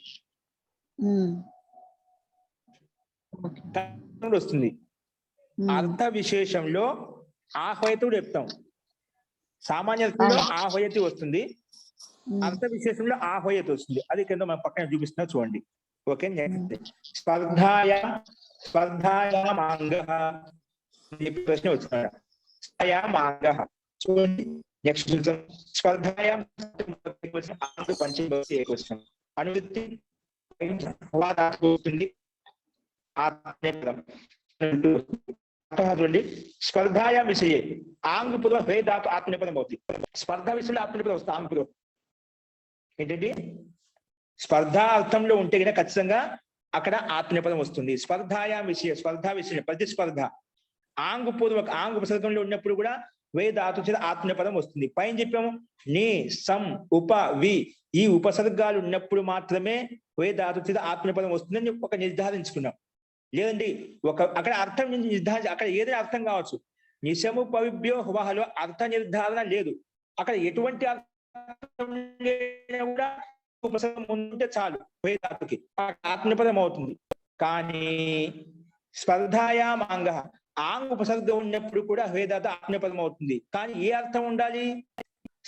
వస్తుంది. అర్థ విశేషంలో ఆహ్వయతుడు చెప్తాం. సామాన్య అర్థంలో ఆహ్వయతి వస్తుంది, అర్థ విశేషంలో ఆహ్వయతి వస్తుంది. అది కింద మన పక్కన చూపిస్తున్నా చూడండి. ఓకే. స్పర్ధాయామాంగః ప్రశ్న వచ్చినాడు. చూడండి నెక్స్ట్ స్పర్ధాయాం పంచమీ ఏకవచనం అనువృత్తి వస్తుంది. చూడండి స్పర్ధాయా విషయే ఆంగ్ పూర్వ హే ధాతు ఆత్మనేపథం అవుతుంది. స్పర్ధ విషయంలో ఆత్మనేపథం వస్తుంది. ఆంగ్ పూర్వం ఏంటండి స్పర్ధ అర్థంలో ఉంటే కనుక ఖచ్చితంగా అక్కడ ఆత్మనేపథం వస్తుంది. స్పర్ధాయా విషయ, స్పర్ధ విషయం, ప్రతిస్పర్ధ ఆంగ్ పూర్వక ఆంగ్ ఉపసర్గంలో ఉన్నప్పుడు కూడా వే ధాతు చేత ఆత్మనేపథం వస్తుంది. పైన చెప్పాము ని, సం, ఉప, వి ఈ ఉపసర్గాలు ఉన్నప్పుడు మాత్రమే వే ధాతు చేత ఆత్మనేపథం వస్తుందని ఒక నిర్ధారించుకున్నాం. లేదండి అక్కడ అర్థం నిర్ధారణ, అక్కడ ఏదైనా అర్థం కావచ్చు. నిశము పవిభ్యో హువహలో అర్థ నిర్ధారణ లేదు. అక్కడ ఎటువంటి అర్థం కూడా ఉపసర్గం ఉంటే చాలు వేదాతుకి ఆత్మనేపథం అవుతుంది. కానీ స్పర్ధాయాం ఆంగ ఆంగ్ ఉపసర్గం ఉన్నప్పుడు కూడా వేదాత ఆత్మనేపథం అవుతుంది. కానీ ఏ అర్థం ఉండాలి?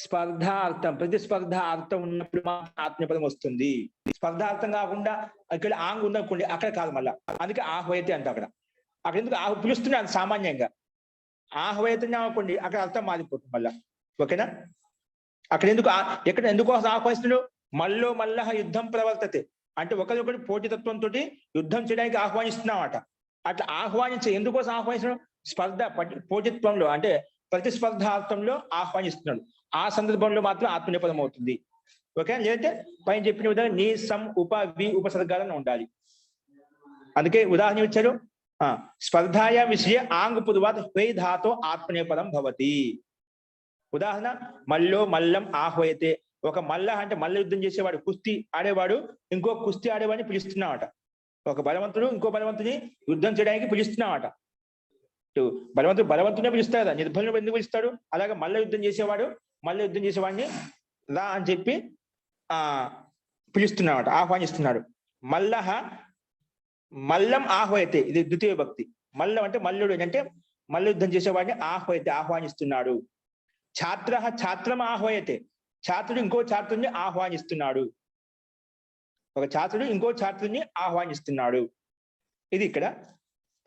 స్పర్ధ అర్థం, ప్రతిస్పర్ధ అర్థం ఉన్నప్పుడు మాత్రం ఆత్మనేపథం వస్తుంది. స్పర్ధార్థం కాకుండా ఇక్కడ ఆంగ్ ఉందనుకోండి, అక్కడ కాదు మళ్ళా. అందుకే ఆహ్వయతే అంట. అక్కడ ఎందుకు పిలుస్తున్నాడు సామాన్యంగా ఆహ్వయతే అనుకోండి, అక్కడ అర్థం మారిపోతుంది మళ్ళా. ఓకేనా? అక్కడ ఎందుకు ఆహ్వానిస్తున్నాడు? మళ్ళా యుద్ధం ప్రవర్తతే అంటే ఒకరికొకటి పోటీతత్వంతో యుద్ధం చేయడానికి ఆహ్వానిస్తున్నామట. అట్లా ఎందుకోసం ఆహ్వానిస్తున్నాడు? స్పర్ధ పోటీత్వంలో అంటే ప్రతిస్పర్ధార్థంలో ఆహ్వానిస్తున్నాడు. ఆ సందర్భంలో మాత్రం ఆత్మనేపథం అవుతుంది. ఓకే. లేదంటే పైన చెప్పిన విధంగా నీ, సం, ఉప, వి ఉపసర్గాలను ఉండాలి. అందుకే ఉదాహరణ ఇచ్చారు. స్పర్ధాయా విషయ ఆంగ్ పూర్వాత్ వై ధాతో ఆత్మనేపథం భవతి. ఉదాహరణ మల్లో మల్లం ఆహ్వయతే. ఒక మల్ల అంటే మల్ల యుద్ధం చేసేవాడు, కుస్తీ ఆడేవాడు ఇంకో కుస్తీ ఆడేవాడిని పిలుస్తున్నామట. ఒక బలవంతుడు ఇంకో బలవంతుని యుద్ధం చేయడానికి పిలుస్తున్నామట. బలవంతునే పిలుస్తాడు కదా, నిర్బలుని ఎందుకు పిలుస్తాడు? అలాగే మల్ల యుద్ధం చేసేవాడిని రా అని చెప్పి పిలుస్తున్నామట, ఆహ్వానిస్తున్నాడు. మల్లం ఆహ్వయతే, ఇది ద్వితీయ విభక్తి. మల్లం అంటే మల్లుడు అంటే మల్ల యుద్ధం చేసేవాడిని ఆహ్వయతే ఆహ్వానిస్తున్నాడు. ఛాత్రం ఆహ్వయతే, ఛాత్రుడు ఇంకో ఛాత్రుడిని ఆహ్వానిస్తున్నాడు. ఒక ఛాత్రుడు ఇంకో ఛాత్రుడిని ఆహ్వానిస్తున్నాడు. ఇది ఇక్కడ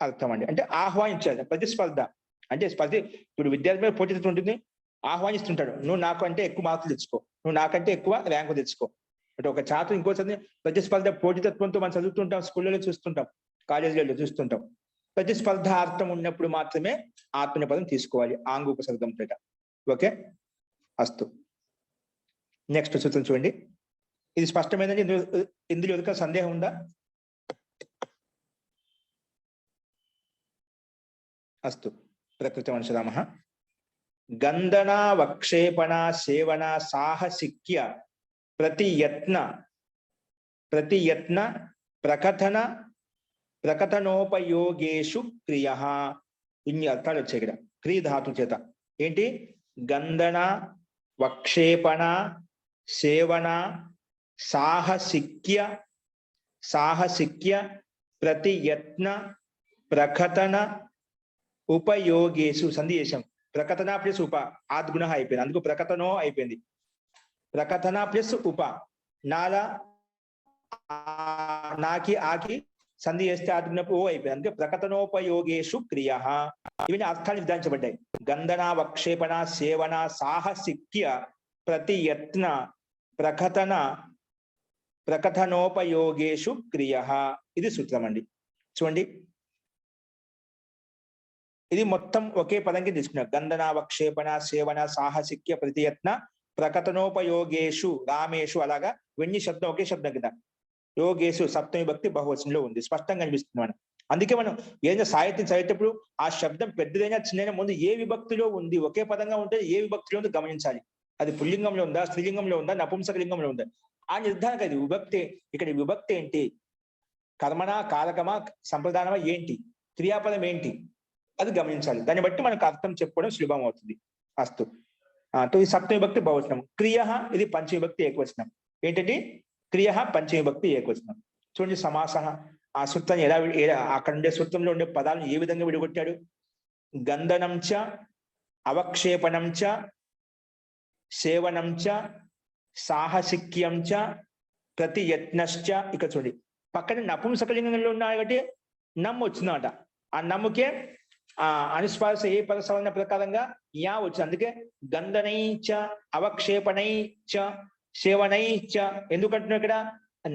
అర్థం అండి. అంటే ఆహ్వానించాలి, ప్రతిస్పర్ధ అంటే ఇప్పుడు విద్యార్థి మీద పోటీ ఉంటుంది, ఆహ్వానిస్తుంటాడు. నువ్వు నాకు అంటే ఎక్కువ మార్కులు తెచ్చుకో, నువ్వు నాకంటే ఎక్కువ ర్యాంకు తెచ్చుకో. అంటే ఒక ఛాత్రుడు ఇంకో చదివి ప్రతిస్పర్ధ పోటీతత్వంతో మనం చదువుతుంటాం, స్కూళ్ళలో చూస్తుంటాం, కాలేజీలలో చూస్తుంటాం. ప్రతిస్పర్ధ అర్థం ఉన్నప్పుడు మాత్రమే ఆత్మనేపదం తీసుకోవాలి ఆంగ్ ఉపసర్గం పేట. ఓకే, అస్తు. నెక్స్ట్ సూత్రం చూడండి. ఇది స్పష్టమైనది, ఇందులో ఎవరికైనా సందేహం ఉందా? అస్తు. ప్రకృతి వంశరామః. గంధన వక్షేపణ సేవన సాహసిక్య ప్రతియత్న ప్రకటనోపయోగేషు క్రియః. ఇన్ని అర్థాలు వచ్చాయి ఇక్కడ క్రియ ధాతు చేత. ఏంటి? గంధన, వక్షేపణ, సేవన, సాహసిక్య ప్రతియత్న ప్రకటన ఉపయోగేషు. సంధి చేశాం. ప్రకటన ప్లస్ ఉప, ఆద్గుణ అయిపోయింది, అందుకు ప్రకటనో అయిపోయింది. ప్రకటన ప్లస్ ఉప, నాకి ఆకి సంధి చేస్తే ఆద్గుణపు ఓ అయిపోయింది, అందుకే ప్రకటనోపయోగేషు క్రియ. ఇవన్నీ అర్థాలు నిర్ధారించబడ్డాయి. గంధన, వక్షేపణ, సేవన, సాహసిక్య ప్రతియత్న ప్రకటనోపయోగేషు క్రియ. ఇది సూత్రం అండి. చూడండి, ఇది మొత్తం ఒకే పదంకి తీసుకున్నారు. గంధన, వక్షేపణ, సేవన, సాహసిక్య ప్రతియత్న ప్రకటనోపయోగేషు, రామేషు. అలాగా వెన్ని శబ్దం ఒకే శబ్దం కింద. యోగేషు సప్తమి భక్తి బహువచనంలో ఉంది, స్పష్టంగా కనిపిస్తుంది మనం. అందుకే మనం ఏదైనా సాహిత్యం చదివేటప్పుడు ఆ శబ్దం పెద్దదైనా చిన్నైనా ముందు ఏ విభక్తిలో ఉంది, ఒకే పదంగా ఉంటే ఏ విభక్తిలో ఉందో గమనించాలి. అది పుల్లింగంలో ఉందా, స్త్రీలింగంలో ఉందా, నపుంసకలింగంలో ఉందా, ఆ నిర్ధారణ. అది విభక్తి. ఇక్కడ విభక్తి ఏంటి? కర్మణ, కారకమా, సంప్రదానమా, ఏంటి క్రియాపదం ఏంటి, అది గమనించాలి. దాన్ని బట్టి మనకు అర్థం చెప్పుకోవడం సులభం అవుతుంది. అస్తు. ఇది సప్తమి భక్తి బహువచనం. క్రియ ఇది పంచమి భక్తి ఏకవచనం. ఏంటంటే క్రియ పంచమి భక్తి ఏకవచనం. చూడండి, సమాస ఆ సూత్రాన్ని ఎలా అక్కడ ఉండే సూత్రంలో ఉండే పదాలను ఏ విధంగా విడగొట్టాడు. గంధనం చ, అవక్షేపణం చ, సేవనం చ, సాహసిక్యం చ ప్రతియత్నశ్చ. ఇక్కడ చూడండి, పక్కన నపుంసకలింగంలో ఉన్నాయి కాబట్టి నమ్ము వచ్చిందన్నమాట. ఆ నమ్ముకే అనుస్వాస ఏ పద సవరణ ప్రకారంగా యా వచ్చింది. అందుకే గంధనైచ, అవక్షేపణైచ, సేవనైచ. ఎందుకంటున్నాం? ఇక్కడ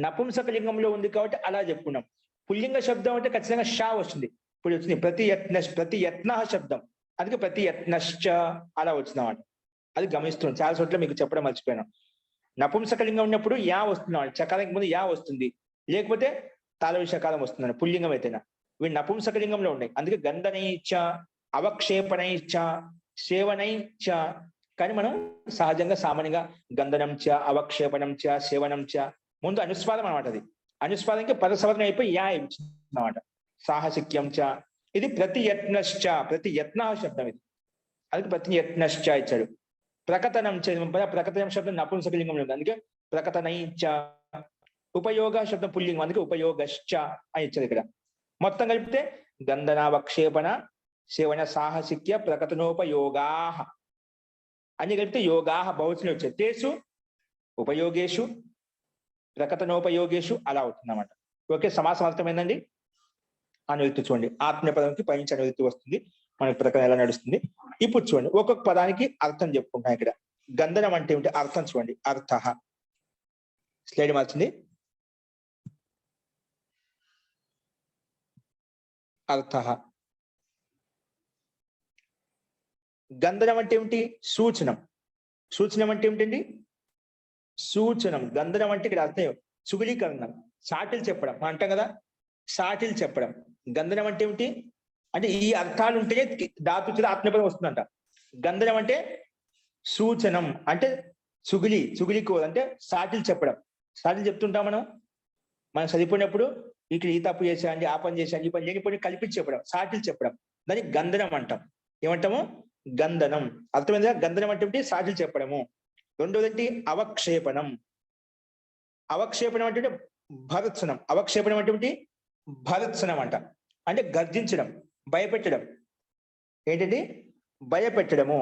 నపుంసకలింగంలో ఉంది కాబట్టి అలా చెప్పుకున్నాం. పుల్లింగ శబ్దం అంటే ఖచ్చితంగా షా వస్తుంది. ఇప్పుడు వచ్చింది ప్రతియత్న శబ్దం, అందుకే ప్రతియత్నశ్చ అలా వచ్చిందన్నమాట. అది గమనిస్తున్నాం. చాలా చోట్ల మీకు చెప్పడం మర్చిపోయాను. నపుంసకలింగం ఉన్నప్పుడు యా వస్తున్నాడు, చకారానికి ముందు యా వస్తుంది, లేకపోతే తాళవి శకారం వస్తుందని పుల్లింగం అయితేనా. ఇవి నపుంసకలింగంలో ఉన్నాయి, అందుకే గంధనైచ, అవక్షేపణైచ, సేవనైచ. కానీ మనం సహజంగా సామాన్యంగా గంధనం చ, అవక్షేపణం చ, సేవనం చ ముందు అనుస్వాదం అనమాట. అది అనుస్వాదంకి పదసవరణ అయిపోయి యా అన్నమాట. సాహసిక్యం చ, ఇది ప్రతియత్నశ్చ, ప్రతియత్న శబ్దం ఇది, అందుకే ప్రతియత్నశ్చ ఇచ్చాడు. ప్రకటనం చ, ప్రకటనం శబ్దం నపుంసకలింగంలో ఉంది, అందుకే ప్రకటనైచ. ఉపయోగ శబ్దం పుల్లింగం, అందుకే ఉపయోగశ్చ అని ఇచ్చారు ఇక్కడ. మొత్తం కలిపితే గంధన, వక్షేపణ, సేవన, సాహసిక్య ప్రకటనోపయోగా అని కలిపితే యోగా బహువచనం వచ్చాయి. తేసు ఉపయోగేషు, ప్రకటనోపయోగేషు అలా అవుతుంది అన్నమాట. ఓకే, సమాసం అర్థమైందండి. అనువృత్తి చూడండి, ఆత్మీయపదంకి పైనుంచి అనువృత్తి వస్తుంది, మనకి ప్రకారం ఎలా నడుస్తుంది. ఇప్పుడు చూడండి, ఒక్కొక్క పదానికి అర్థం చెప్పుకుంటాం. ఇక్కడ గంధనం అంటే ఏమిటి అర్థం చూడండి. అర్థ. స్లైడ్ మార్చింది. అర్థ. గంధనం అంటే ఏమిటి? సూచనం. సూచనం అంటే ఏమిటండి? సూచనం. గంధనం అంటే ఇక్కడ అర్థం సుగులీకరణం, సాటిల్ చెప్పడం అంటాం కదా, సాటిల్ చెప్పడం. గంధనం అంటే ఏమిటి అంటే ఈ అర్థాలు ఉంటేనే ధాతుచుల ఆత్మపదం వస్తుందంట. గంధనం అంటే సూచనం అంటే సుగిలికో అంటే సాటిలు చెప్పడం. సాటిలు చెప్తుంటాం మనం చదివిపోయినప్పుడు ఇక్కడ ఈ తప్పు చేశాండి, ఆ పని చేశాండి, ఈ పని లేనిపోయి కల్పించి చెప్పడం, సాటిలు చెప్పడం. దాన్ని గంధనం అంటాం. ఏమంటాము? గంధనం. అర్థమైందిగా? గంధనం అంటే సాటిలు చెప్పడము. రెండోది అవక్షేపణం. అవక్షేపణం అంటే భరత్సనం. అవక్షేపణం అంటే భరత్సనం అంట. అంటే గర్జించడం, భయపెట్టడం. ఏంటంటే భయపెట్టడము.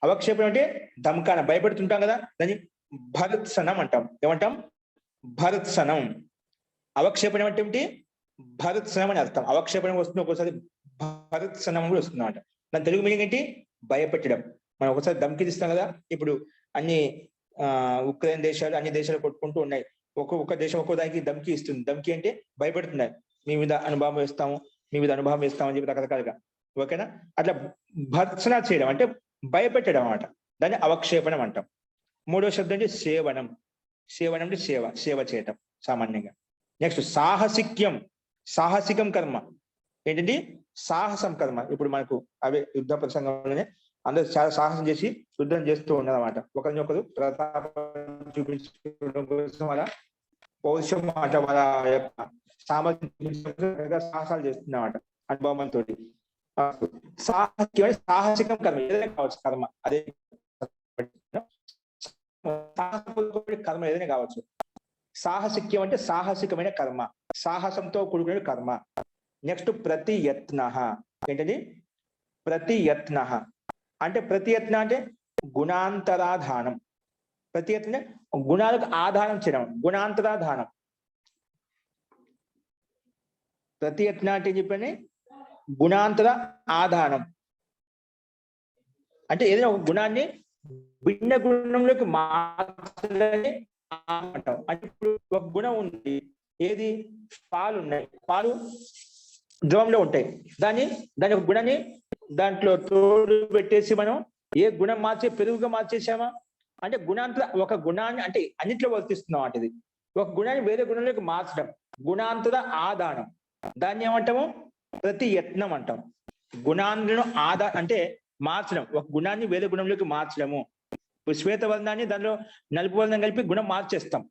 అవక్షేపణం అంటే ధమ్కాన, భయపెడుతుంటాం కదా, దాన్ని భరత్సనం అంటాం. ఏమంటాం? భరత్సనం. అవక్షేపణం అంటే భరత్సనం అని అర్థం. అవక్షేపణం వస్తుంది, ఒక్కోసారి భరత్సనం కూడా వస్తుంది అన్నమాట. దాని తెలుగు మీనింగ్ ఏంటి? భయపెట్టడం. మనం ఒకసారి ధమ్కి తీస్తాం కదా. ఇప్పుడు అన్ని ఉక్రెయిన్ దేశాలు, అన్ని దేశాలు కొట్టుకుంటూ ఉన్నాయి. ఒక్కొక్క దేశం ఒక్కో దానికి ధమ్కి ఇస్తుంది. ధమ్కి అంటే భయపెడుతున్నాయి. మీ మీద అనుభవం వేస్తాము, మీ మీద అనుభవం వేస్తామని చెప్పి రకరకాలుగా. ఓకేనా? అట్లా భర్సన చేయడం అంటే భయపెట్టడం అన్నమాట. దాన్ని అవక్షేపణం అంటాం. మూడో శబ్దం అంటే సేవనం. సేవనం అంటే సేవ చేయటం సామాన్యంగా. నెక్స్ట్ సాహసిక్యం. సాహసికం కర్మ. ఏంటంటే సాహసం కర్మ. ఇప్పుడు మనకు అవే యుద్ధ ప్రసంగంలోనే అందరూ చాలా సాహసం చేసి యుద్ధం చేస్తూ ఉన్నదన్నమాట. ఒకరినొకరు ప్రతాపం చూపించడం కోసం అలా పౌరుషం మాట వాళ్ళ యొక్క సామర్థ్యం సాహసాలు చేస్తున్నమాట అనుభవంతో. సాహసికం కర్మ ఏదైనా కావచ్చు కర్మ. అదే కర్మ ఏదైనా కావచ్చు. సాహసిక్యం అంటే సాహసికమైన కర్మ, సాహసంతో కూడుకునే కర్మ. నెక్స్ట్ ప్రతియత్న. ఏంటండి? ప్రతియత్న అంటే ప్రతియత్న అంటే గుణాంతరాధానం. ప్రతియత్న గుణాలకు ఆధానం చేయడం, గుణాంతరాధానం. ప్రతియత్న అంటే చెప్పండి గుణాంతర ఆధానం. అంటే ఏదైనా ఒక గుణాన్ని భిన్న గుణంలోకి మార్చడమే అంటాం. అంటే ఇప్పుడు ఒక గుణం ఉంది, ఏది? పాలు ఉన్నాయి, పాలు ద్రవంలో ఉంటాయి. దాని ఒక గుణాన్ని దాంట్లో తోడు పెట్టేసి మనం ఏ గుణం పెరుగుగా మార్చేసామా అంటే గుణాంతర, ఒక గుణాన్ని అంటే అన్నిట్లో వర్తిస్తున్నాం అంటే ఇది. ఒక గుణాన్ని వేరే గుణంలోకి మార్చడం, గుణాంతర ఆదానం. దాన్ని ఏమంటాము? ప్రతి యత్నం అంటాం. గుణాలను అంటే మార్చడం, ఒక గుణాన్ని వేరే గుణంలోకి మార్చడము. ఇప్పుడు శ్వేత వర్ణాన్ని దానిలో నలుపు వర్ణం కలిపి గుణం మార్చేస్తాం.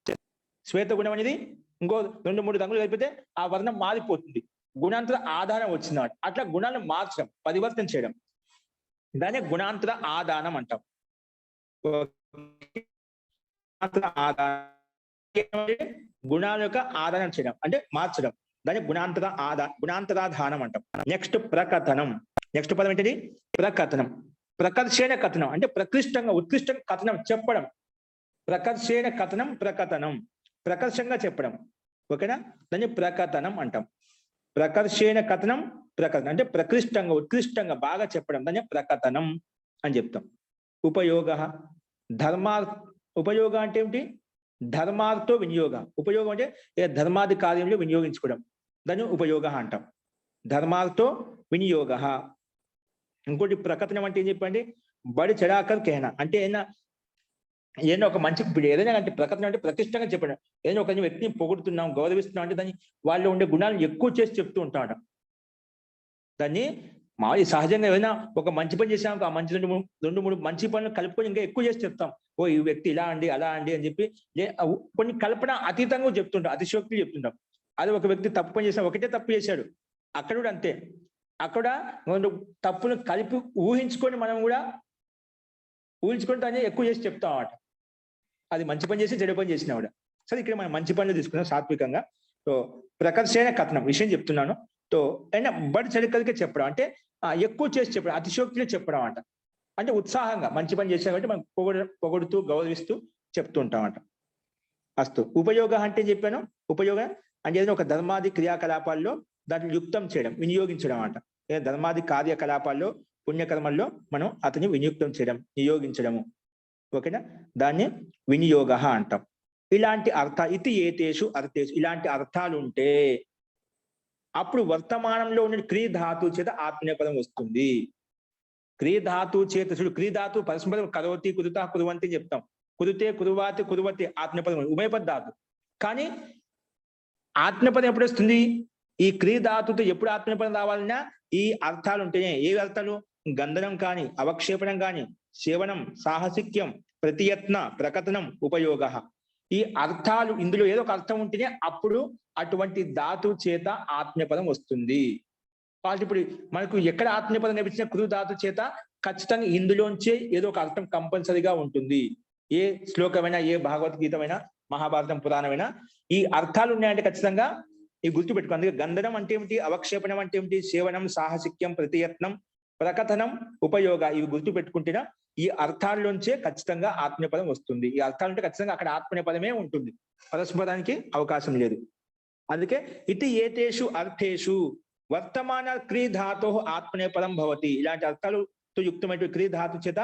శ్వేత గుణం అనేది ఇంకో 2-3 రంగులు కలిపితే ఆ వర్ణం మారిపోతుంది. గుణాంతర ఆధారం వచ్చింది. అట్లా గుణాలను మార్చడం, పరివర్తన చేయడం, దాన్ని గుణాంతర ఆదానం అంటాం. గుణాల యొక్క ఆదానం చేయడం అంటే మార్చడం, దాన్ని గుణాంతరాధానం అంటాం. నెక్స్ట్ ప్రకథనం. నెక్స్ట్ పదం ఏంటిది? ప్రకథనం. ప్రకర్షణ కథనం అంటే ప్రకృష్టంగా, ఉత్కృష్టంగా కథనం చెప్పడం. ప్రకర్షణ కథనం, ప్రకథనం. ప్రకర్షంగా చెప్పడం. ఓకేనా? దాన్ని ప్రకథనం అంటాం. ప్రకర్షణ కథనం, ప్రకథనం అంటే ప్రకృష్టంగా, ఉత్కృష్టంగా బాగా చెప్పడం, దాన్ని ప్రకథనం అని చెప్తాం. ఉపయోగ. ఉపయోగ అంటే ఏమిటి? ధర్మార్థో వినియోగ. ఉపయోగం అంటే ధర్మాది కార్యంలో వినియోగించుకోవడం, దాన్ని ఉపయోగ అంటాం. ధర్మార్థో వినియోగ. ఇంకోటి ప్రకథనం అంటే ఏం చెప్పండి? బడి చెడాకర్ కేన అంటే ఏదైనా ఒక మంచి ఏదైనా అంటే ప్రకథనం అంటే ప్రతిష్టంగా చెప్పడం. ఏదైనా ఒక వ్యక్తిని పొగుడుతున్నాం, గౌరవిస్తున్నాం అంటే దాన్ని వాళ్ళు ఉండే గుణాలను ఎక్కువ చేసి చెప్తూ ఉంటాడు. దాన్ని మామూలు సహజంగా ఏదైనా ఒక మంచి పని చేసాం, ఆ మంచి 2-3 మంచి పనులు కలుపుకొని ఇంకా ఎక్కువ చేసి చెప్తాం. ఓ ఈ వ్యక్తి ఇలా అండి, అలా అండి అని చెప్పి కొన్ని కల్పన అతీతంగా చెప్తుంటాం, అతిశయోక్తులు చెప్తుంటాం. అది ఒక వ్యక్తి తప్పు పని చేసాం, ఒకటే తప్పు చేశాడు, అక్కడ కూడా అంతే. అక్కడ తప్పును కలిపి ఊహించుకొని మనం కూడా ఊహించుకొని దాన్ని ఎక్కువ చేసి చెప్తాం అన్నమాట. అది మంచి పని చేసి చెడు పని చేసినా కూడా. సరే, ఇక్కడ మనం మంచి పనులు తీసుకున్నాం సాత్వికంగా. సో ప్రకర్షణ కథనం విషయం చెప్తున్నాను. సో అయినా బడి చెడుకలకే చెప్పడం అంటే ఎక్కువ చేసి చెప్పడం, అతిశయోక్తిలో చెప్పడం అంట. అంటే ఉత్సాహంగా మంచి పని చేసాం కాబట్టి మనం పొగడుతూ గౌరవిస్తూ చెప్తూ ఉంటామంట. అస్తు. ఉపయోగ అంటే చెప్పాను. ఉపయోగ అంటే ఏదైనా ఒక ధర్మాది క్రియాకలాపాల్లో దాన్ని యుక్తం చేయడం, వినియోగించడం అంట. ధర్మాది కార్యకలాపాల్లో, పుణ్యకర్మల్లో మనం అతన్ని వినియుక్తం చేయడం, నియోగించడము. ఓకేనా? దాన్ని వినియోగ అంటాం. ఇలాంటి ఇతి ఏతేషు అర్థేషు ఇలాంటి అర్థాలు ఉంటే అప్పుడు వర్తమానంలో ఉన్న క్రియధాతు చేత ఆత్మీయపదం వస్తుంది. క్రియధాతు చేత చూడు, క్రియధాతు పరస్పరం కరోతి, కురుతా, కురువంతి చెప్తాం. కురుతే, కురువాతి, కురువతి ఆత్మీయపదం ఉభయపద ధాతు. కానీ ఆత్మీయపదం ఎప్పుడు వస్తుంది? ఈ క్రియధాతుతో ఎప్పుడు ఆత్మీయపదం రావాలన్నా ఈ అర్థాలు ఉంటేనే. ఏ అర్థాలు? గంధనం కానీ, అవక్షేపణం కానీ, సేవనం సాహసిక్యం ప్రతియత్న ప్రకటనం ఉపయోగ. ఈ అర్థాలు ఇందులో ఏదో ఒక అర్థం ఉంటేనే అప్పుడు అటువంటి ధాతు చేత ఆత్మీయపదం వస్తుంది. కాబట్టి ఇప్పుడు మనకు ఎక్కడ ఆత్మీయపదం కనిపించిన కృ ధాతు చేత ఖచ్చితంగా ఇందులోంచే ఏదో ఒక అర్థం కంపల్సరీగా ఉంటుంది. ఏ శ్లోకమైనా, ఏ భగవద్గీతమైనా, మహాభారతం పురాణమైనా ఈ అర్థాలు ఉన్నాయంటే ఖచ్చితంగా ఈ గుర్తు పెట్టుకో. అందుకే గంధనం అంటే ఏమిటి, అవక్షేపణం అంటే ఏమిటి, సేవనం సాహసిక్యం ప్రతియత్నం ప్రకథనం ఉపయోగ, ఇవి గుర్తు పెట్టుకుంటేనా ఈ అర్థాల్లోంచే ఖచ్చితంగా ఆత్మీయపదం వస్తుంది. ఈ అర్థాలు ఉంటే ఖచ్చితంగా అక్కడ ఆత్మీయపదమే ఉంటుంది, పరస్పరానికి అవకాశం లేదు. అందుకే ఇతి ఏతేషు అర్థేషు వర్తమాన క్రీ ధాతో ఆత్మనేపదం భవతి. ఇలాంటి అర్థాలతో యుక్తమైన క్రీ ధాతు చేత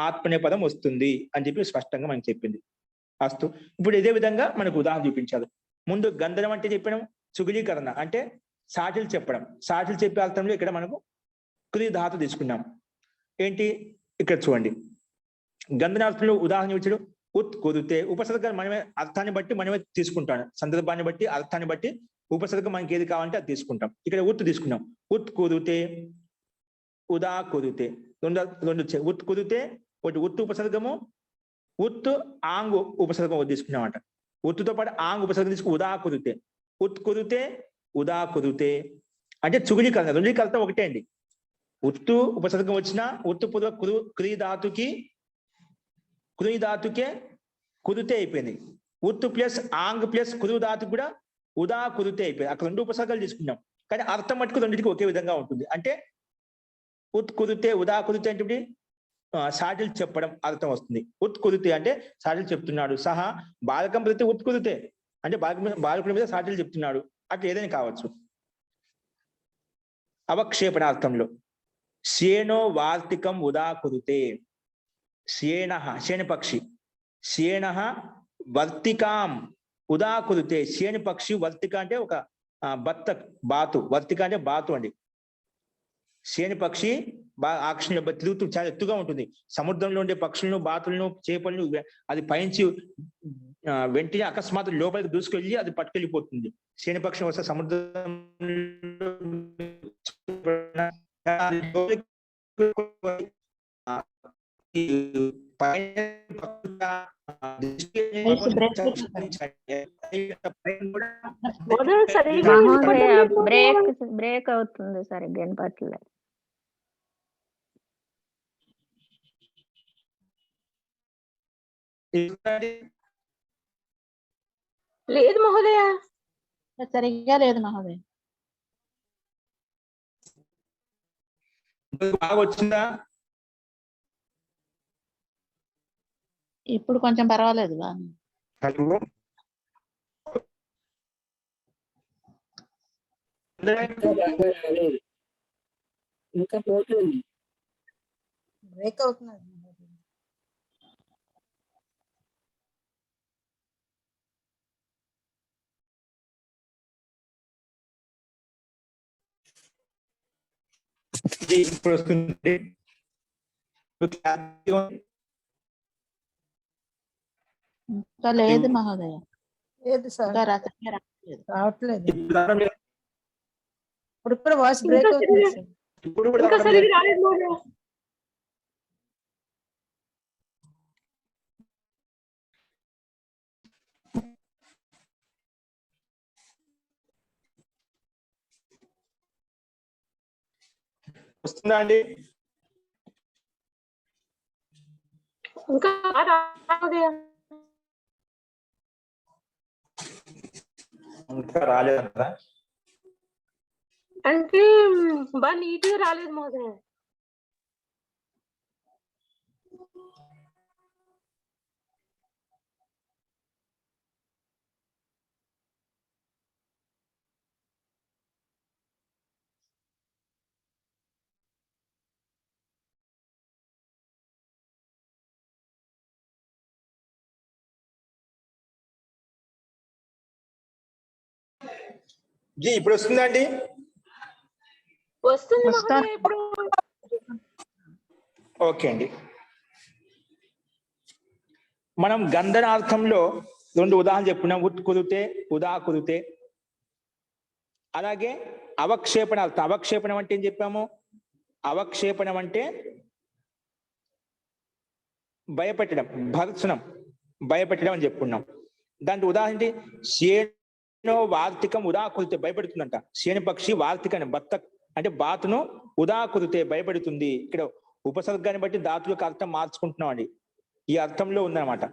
ఆత్మనేపదం వస్తుంది అని చెప్పి స్పష్టంగా మనకి చెప్పింది. అస్తు. ఇప్పుడు ఇదే విధంగా మనకు ఉదాహరణ చూపించారు. ముందు గంధనం అంటే చెప్పడం సుగులీకరణ అంటే సాటిలు చెప్పడం. సాటిలు చెప్పే అర్థంలో ఇక్కడ మనకు క్రీ ధాతు తీసుకున్నాం. ఏంటి ఇక్కడ చూడండి, గంధనార్థంలో ఉదాహరణ ఇచ్చాడు. ఉత్ కుదితే ఉపసర్గ మనమే అర్థాన్ని బట్టి మనమే తీసుకుంటాం, సందర్భాన్ని బట్టి అర్థాన్ని బట్టి ఉపసర్గ మనకి ఏది కావాలంటే అది తీసుకుంటాం. ఇక్కడ ఉత్ తీసుకున్నాం. ఉత్ కుదితే ఉదా కుదితే రెండు ఉత్ కుదితే ఒకటి ఉత్తు ఉపసర్గము, ఉత్ ఆంగు ఉపసర్గం తీసుకున్నామంట. ఉత్తుతో పాటు ఆంగ్ ఉపసర్గం తీసుకు ఉదా కుదితే, ఉత్ కుదితే ఉదా కుదితే అంటే చుగులీకరణ. రెండుకరణ ఒకటే అండి. ఉత్తు ఉపసర్గం వచ్చిన ఉత్తు పూర్వ క్రీ ధాతుకే కుదితే అయిపోయింది. ఉత్తు ప్లస్ ఆంగ్ ప్లస్ కురు ధాతు కూడా ఉదా కుదితే అయిపోయింది. అక్కడ రెండు ఉపసర్గాలు తీసుకున్నాం, కానీ అర్థం మట్టుకు రెండింటికి ఒకే విధంగా ఉంటుంది. అంటే ఉత్ కుదితే ఉదా కుదితే అంటే సాటిలు చెప్పడం అర్థం వస్తుంది. ఉత్ కుదితే అంటే సాటిలు చెప్తున్నాడు. సహా బాలకం ప్రతి ఉత్ కుదితే అంటే బాలకుడి మీద సాటిలు చెప్తున్నాడు. అట్లా ఏదైనా కావచ్చు. అవక్షేపణార్థంలో శేనో వార్తికం ఉదా కుదితే, శేణ శేణ పక్షి, శేణ వర్తికాం ఉదా కుదితే. శేణ పక్షి, వర్తిక అంటే ఒక బాతు, వర్తిక అంటే బాతు అండి. శేణ పక్షి బాగా ఆకర్షణ తిరుగుతూ చాలా ఎత్తుగా ఉంటుంది. సముద్రంలో ఉండే పక్షులను, బాతులను, చేపలను అది పైంచి వెంటనే అకస్మాత్తు లోపలికి దూసుకెళ్ళి అది పట్టుకెళ్ళిపోతుంది. శేణ పక్షి వస్తే సముద్రం బ్రేక్ అవుతుంది సరిగ్గా వినపట్లేదు. లేదు మహోదయ, సరిగ్గా లేదు మహోదయ. బాగా వచ్చిందా? ఇప్పుడు కొంచెం పర్వాలేదు. హలో, ఇంకా పోతుంది, బ్రేక్ అవుతున్నది. ఇప్పుడు వస్తుంది. ఇంకా లేదు మహోదయ, లేదు సార్, ఇంకా సరిగ్గా రావట్లేదు. రావట్లేదు. ఇప్పుడు కూడా వాయిస్ బ్రేక్ అవుతుంది సార్. ఇప్పుడు కూడా వస్తుందా అండి? ఇంకా ఇంకా రాలేదంటారా? అంటే బాగా నీట్ గా రాలేదు మోదయ. జీ ఇప్పుడు వస్తుందా అండి? వస్తుంది మహోదయ ఇప్పుడు. ఓకే అండి. మనం గంధనార్థంలో రెండు ఉదాహరణలు చెప్పుకున్నాం. ఉత్ కుదితే ఉదా కుదితే. అలాగే అవక్షేపణార్థం. అవక్షేపణం అంటే ఏం చెప్పాము? అవక్షేపణం అంటే భయపెట్టడం, భర్సనం భయపెట్టడం అని చెప్పుకున్నాం. దాంట్లో ఉదాహరణ ఏంటి? శేనో వార్తికం ఉదాకురితే భయపెడుతుందంట. శేని పక్షి వార్తికని బత్త అంటే బాతును ఉదాకురితే భయపెడుతుంది. ఇక్కడ ఉపసర్గాన్ని బట్టి ధాతు యొక్క అర్థం మార్చుకుంటున్నాం అండి. ఈ అర్థంలో ఉందన్నమాట.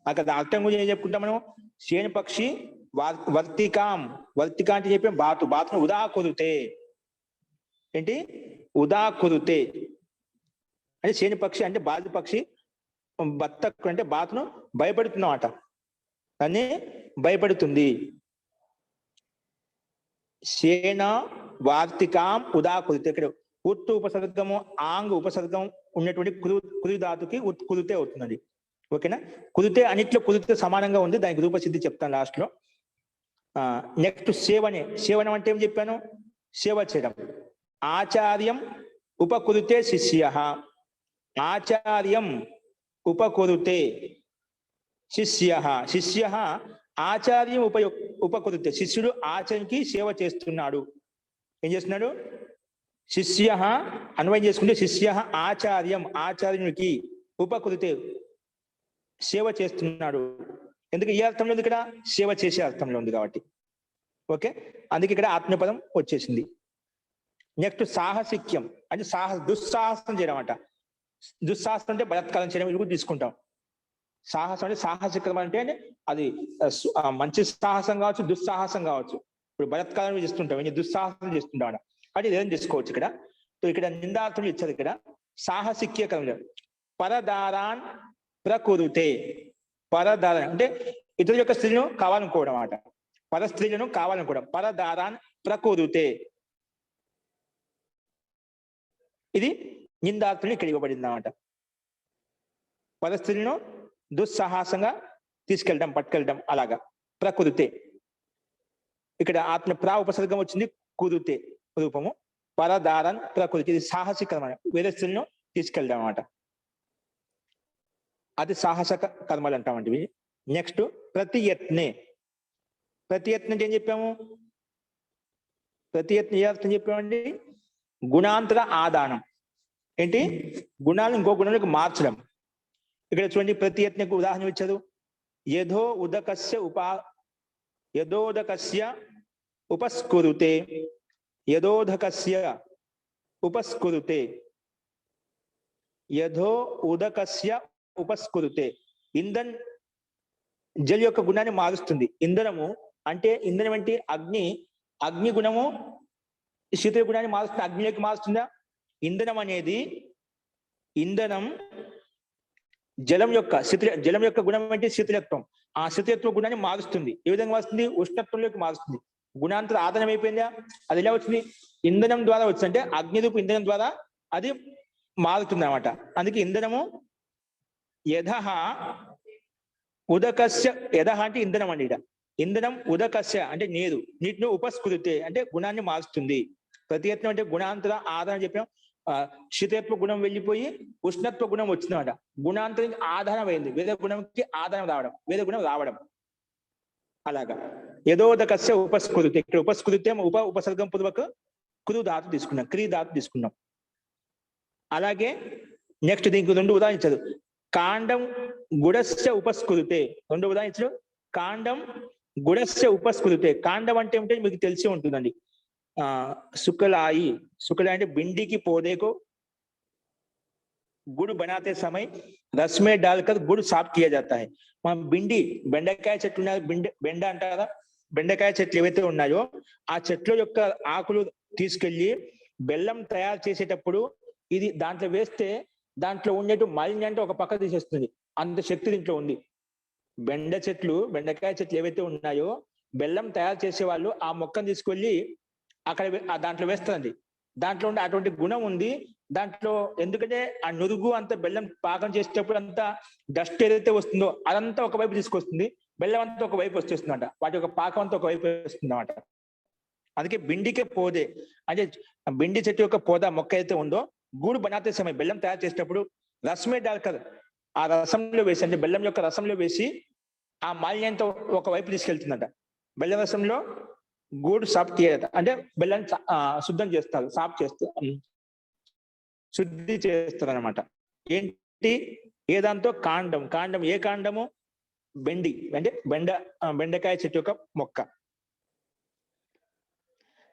అక్కడ అర్థం గురించి ఏం చెప్పుకుంటాం మనం? శేని పక్షి వర్తికాం, వర్తిక అంటే చెప్పాం బాతును ఉదాకురితే ఏంటి? ఉదాకురితే అంటే శేని పక్షి అంటే బాతు పక్షి, బత్తకు అంటే బాతును భయపెడుతున్నమాట, దాన్ని భయపెడుతుంది. శేన వార్తికాం ఉదాకురితే, ఇక్కడ ఉత్తు ఉపసర్గము ఆంగ్ ఉపసర్గం ఉన్నటువంటి కురు ధాతుకి కురితే అవుతుందండి. ఓకేనా? కురితే అన్నిట్లో కురితే సమానంగా ఉంది. దానికి రూపసిద్ధి చెప్తాను లాస్ట్ లో. నెక్స్ట్ సేవనే. సేవనం అంటే ఏం చెప్పాను? సేవ చేయడం. ఆచార్యం ఉపకురుతే శిష్య, ఆచార్యం ఉపకురుతే శిష్య, శిష్య ఆచార్యం ఉపకురుతే, శిష్యుడు ఆచార్యునికి సేవ చేస్తున్నాడు. ఏం చేస్తున్నాడు? శిష్య అన్వయం చేసుకుంటే శిష్య ఆచార్యం, ఆచార్యునికి ఉపకురుతే సేవ చేస్తున్నాడు. ఎందుకు? ఈ అర్థంలో ఉంది, ఇక్కడ సేవ చేసే అర్థంలో ఉంది కాబట్టి. ఓకే, అందుకే ఇక్కడ ఆత్మపదం వచ్చేసింది. నెక్స్ట్ సాహసిక్యం అంటే దుస్సాహసం చేయడం అంట. దుస్సాహసం అంటే బలాత్కారం చేయడం, ఇది కూడా తీసుకుంటాం. సాహసం అంటే సాహసికం అంటే అది మంచి సాహసం కావచ్చు, దుస్సాహసం కావచ్చు. ఇప్పుడు బలాత్కారం చేస్తుంటాం, దుస్సాహసం చేస్తుంటాం అంటే ఇదేం చేసుకోవచ్చు. ఇక్కడ నిందార్థం ఇచ్చారు. ఇక్కడ సాహసిక్యకరం పరదారాన్ ప్రకురుతే, పరదారాన్ అంటే ఇతరుల యొక్క స్త్రీలను కావాలనుకోవడం అన్నమాట. పర స్త్రీలను కావాలనుకోవడం. పరదారాన్ ప్రకురుతే, ఇది నిందార్థులు ఇక్కడ ఇవ్వబడింది అన్నమాట. పర స్త్రీలను దుస్సాహసంగా తీసుకెళ్ళడం, పట్టుకెళ్ళడం, అలాగా ప్రకురుతే. ఇక్కడ ఆత్మ ప్రా ఉపసర్గం వచ్చింది, కురుతే రూపము. పరదారన్ ప్రకృతి, ఇది సాహసికరమైన వేరే స్త్రీలను తీసుకెళ్ళడం అన్నమాట. అది సాహసక కర్మలు అంటామండి. నెక్స్ట్ ప్రతియత్నే. ప్రతియత్నం ఏం చెప్పాము? ప్రతియత్నం ఏ అర్థం చెప్పామండి? గుణాంతర ఆదానం. ఏంటి? గుణాలను ఇంకో గుణాలకు మార్చడం. ఇక్కడ చూడండి, ప్రతియత్నకు ఉదాహరణ ఇచ్చారు. యథోదకస్య ఉపస్కురుతే, యథోదకస్య ఉపస్కురుతే, యథో ఉదకస్య ఉపస్కురుతే. ఇంధన్ జల్ యొక్క గుణాన్ని మారుస్తుంది. ఇంధనము అంటే ఇంధనం అంటే అగ్ని గుణము శీతల గుణాన్ని మారుస్తుంది. అగ్నిలోకి మారుస్తుందా? ఇంధనం అనేది జలం యొక్క గుణం అంటే శీతలత్వం. ఆ శీతలత్వ గుణాన్ని మారుస్తుంది. ఏ విధంగా మారుస్తుంది? ఉష్ణత్వంలోకి మారుస్తుంది. గుణాంతర ఆధారం అయిపోయిందా? అది ఎలా వచ్చింది? ఇంధనం ద్వారా వచ్చింది. అంటే అగ్నిరూప ఇంధనం ద్వారా అది మారుతుంది అన్నమాట. అందుకే ఇంధనము యథః ఉదకస్య, యథః అంటే ఇంధనం అండి. ఇంధనం ఉదకస్య అంటే నీటిని ఉపస్కురితే అంటే గుణాన్ని మారుస్తుంది. ప్రతియత్నం అంటే గుణాంతర ఆధారం చెప్పాం. శీతత్వ గుణం వెళ్ళిపోయి ఉష్ణత్వ గుణం వచ్చిందన్నమాట. గుణాంతరం ఆధారం అయింది, వేరే గుణంకి ఆధారం రావడం, వేరే గుణం రావడం. అలాగా యథోదకస్య ఉపస్కురితే. ఇక్కడ ఉపస్కురితే ఉపసర్గం పూర్వక కురు ధాతు తీసుకున్నాం, క్రీ ధాతు తీసుకున్నాం. అలాగే నెక్స్ట్ దీనికి రెండు ఉదాహరించారు. కాండం గుడస్య ఉపస్కురితే. రెండు ఉదాహరించారు. కాండం గుడస్య ఉపస్కురితే. కాండం అంటే ఏమిటో మీకు తెలిసి ఉంటుందండి. सुकलाई అంటే भिंडी की पौधे को गुड़ बनाते समय रस में डालकर गुड़ साफ किया जाता है. మనం బెండకాయ చెట్లు ఉన్నాయి, బెండ అంటారా, బెండకాయ చెట్లు ఏవైతే ఉన్నాయో ఆ చెట్ల యొక్క ఆకులు తీసుకెళ్లి బెల్లం తయారు చేసేటప్పుడు ఇది దాంట్లో వేస్తే దాంట్లో ఉండేటు మాలిన్యాన్ని ఒక పక్క తీసేస్తుంది. అంత శక్తి దీంట్లో ఉంది. బెండకాయ చెట్లు ఏవైతే ఉన్నాయో బెల్లం తయారు చేసే వాళ్ళు ఆ మొక్కను తీసుకెళ్లి అక్కడ దాంట్లో వేస్తారండి. దాంట్లో ఉండే అటువంటి గుణం ఉంది దాంట్లో. ఎందుకంటే ఆ నురుగు అంతా బెల్లం పాకం చేసేటప్పుడు అంతా డస్ట్ ఏదైతే వస్తుందో అదంతా ఒకవైపు తీసుకొస్తుంది, బెల్లం అంతా ఒకవైపు వచ్చేస్తుందంట. వాటి యొక్క పాకం అంతా ఒకవైపు వస్తుంది అన్నమాట. అందుకే బిండికే పోదే అంటే బిండి చెట్టు యొక్క పోద మొక్క అయితే ఉందో గూడు బనాతే సమయం బెల్లం తయారు చేసేటప్పుడు రసమే డాల్కర్ ఆ రసంలో వేసి, అంటే బెల్లం యొక్క రసంలో వేసి ఆ మాలిన్యంతో ఒకవైపు తీసుకెళ్తుందట. బెల్లం రసంలో గూడు సాఫ్ చేయట అంటే బెల్లం శుద్ధం చేస్తారు, సాఫ్ చేస్తారు, శుద్ధి చేస్తారు అనమాట. ఏంటి ఏ దాంతో కాండం. కాండం ఏ కాండము? బెండి అంటే బెండకాయ చెట్టు యొక్క మొక్క.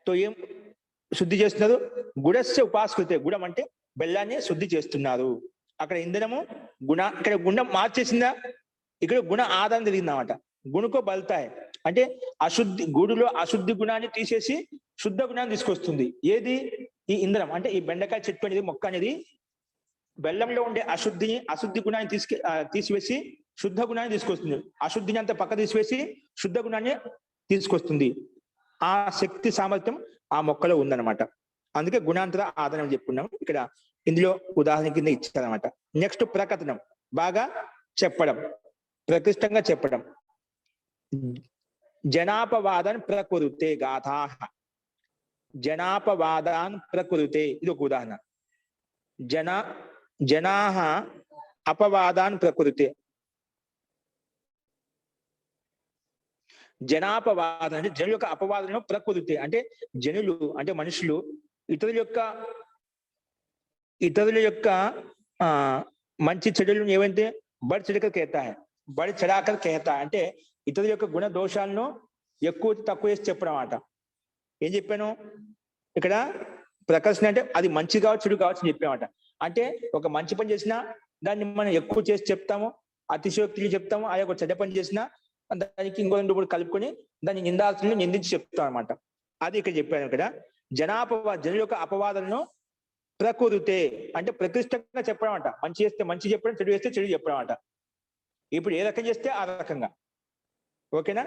తో ఏం శుద్ధి చేస్తున్నారు? గుడస్య ఉపాస్కృతే. గుడం అంటే బెల్లాన్ని శుద్ధి చేస్తున్నారు. అక్కడ ఇంధనము గుణ, ఇక్కడ గుణం మార్చేసిందా? ఇక్కడ గుణ ఆధారం జరిగిందన్నమాట. గుణకో బల్తాయి అంటే అశుద్ధి, గూడులో అశుద్ధి గుణాన్ని తీసేసి శుద్ధ గుణాన్ని తీసుకొస్తుంది. ఏది? ఈ ఇంధనం అంటే ఈ బెండకాయ చెట్టు అనేది, మొక్క అనేది బెల్లంలో ఉండే అశుద్ధి గుణాన్ని తీసివేసి శుద్ధ గుణాన్ని తీసుకొస్తుంది. అశుద్ధిని అంతా పక్క తీసివేసి శుద్ధ గుణాన్ని తీసుకొస్తుంది. ఆ శక్తి సామర్థ్యం ఆ మొక్కలో ఉందన్నమాట. అందుకే గుణాంతర ఆధారం చెప్పుకున్నాం. ఇక్కడ ఇందులో ఉదాహరణ కింద ఇచ్చారనమాట. నెక్స్ట్ ప్రకథనం, బాగా చెప్పడం, ప్రకృష్టంగా చెప్పడం. జనాపవాదాన్ ప్రకురుతే గాథా. జనాపవాదాన్ ప్రకురుతే, ఇది ఒక ఉదాహరణ. జనాః అపవాదాన్ ప్రకురుతే. జనాపవాదం అంటే జనుల యొక్క అపవాదం ప్రకురుతే అంటే జనులు అంటే మనుషులు ఇతరుల యొక్క మంచి చెడులను ఏవైతే బడి చెడకర్ కేతా బడి చెడాకర్ కేతా అంటే ఇతరుల యొక్క గుణ దోషాలను ఎక్కువ తక్కువ చేసి చెప్పడం అన్నమాట. ఏం చెప్పాను ఇక్కడ? ప్రకర్షణ అంటే అది మంచి కావచ్చు చెడు కావచ్చు అని చెప్పామట. అంటే ఒక మంచి పని చేసినా దాన్ని మనం ఎక్కువ చేసి చెప్తాము, అతిశయోక్తులు చెప్తాము. అదే ఒక చెడ్డ పని చేసినా దానికి ఇంకో 2-3 కలుపుకొని దాన్ని నిందాస్తులను నిందించి చెప్తాం అనమాట. అది ఇక్కడ చెప్పాను. ఇక్కడ జనుల యొక్క అపవాదాలను ప్రకురుతే అంటే ప్రకృష్టంగా చెప్పడం అంట. మంచి చేస్తే మంచి చెప్పడం, చెడు చేస్తే చెడు చెప్పడం అంట. ఇప్పుడు ఏ రకం చేస్తే ఆ రకంగా. ఓకేనా?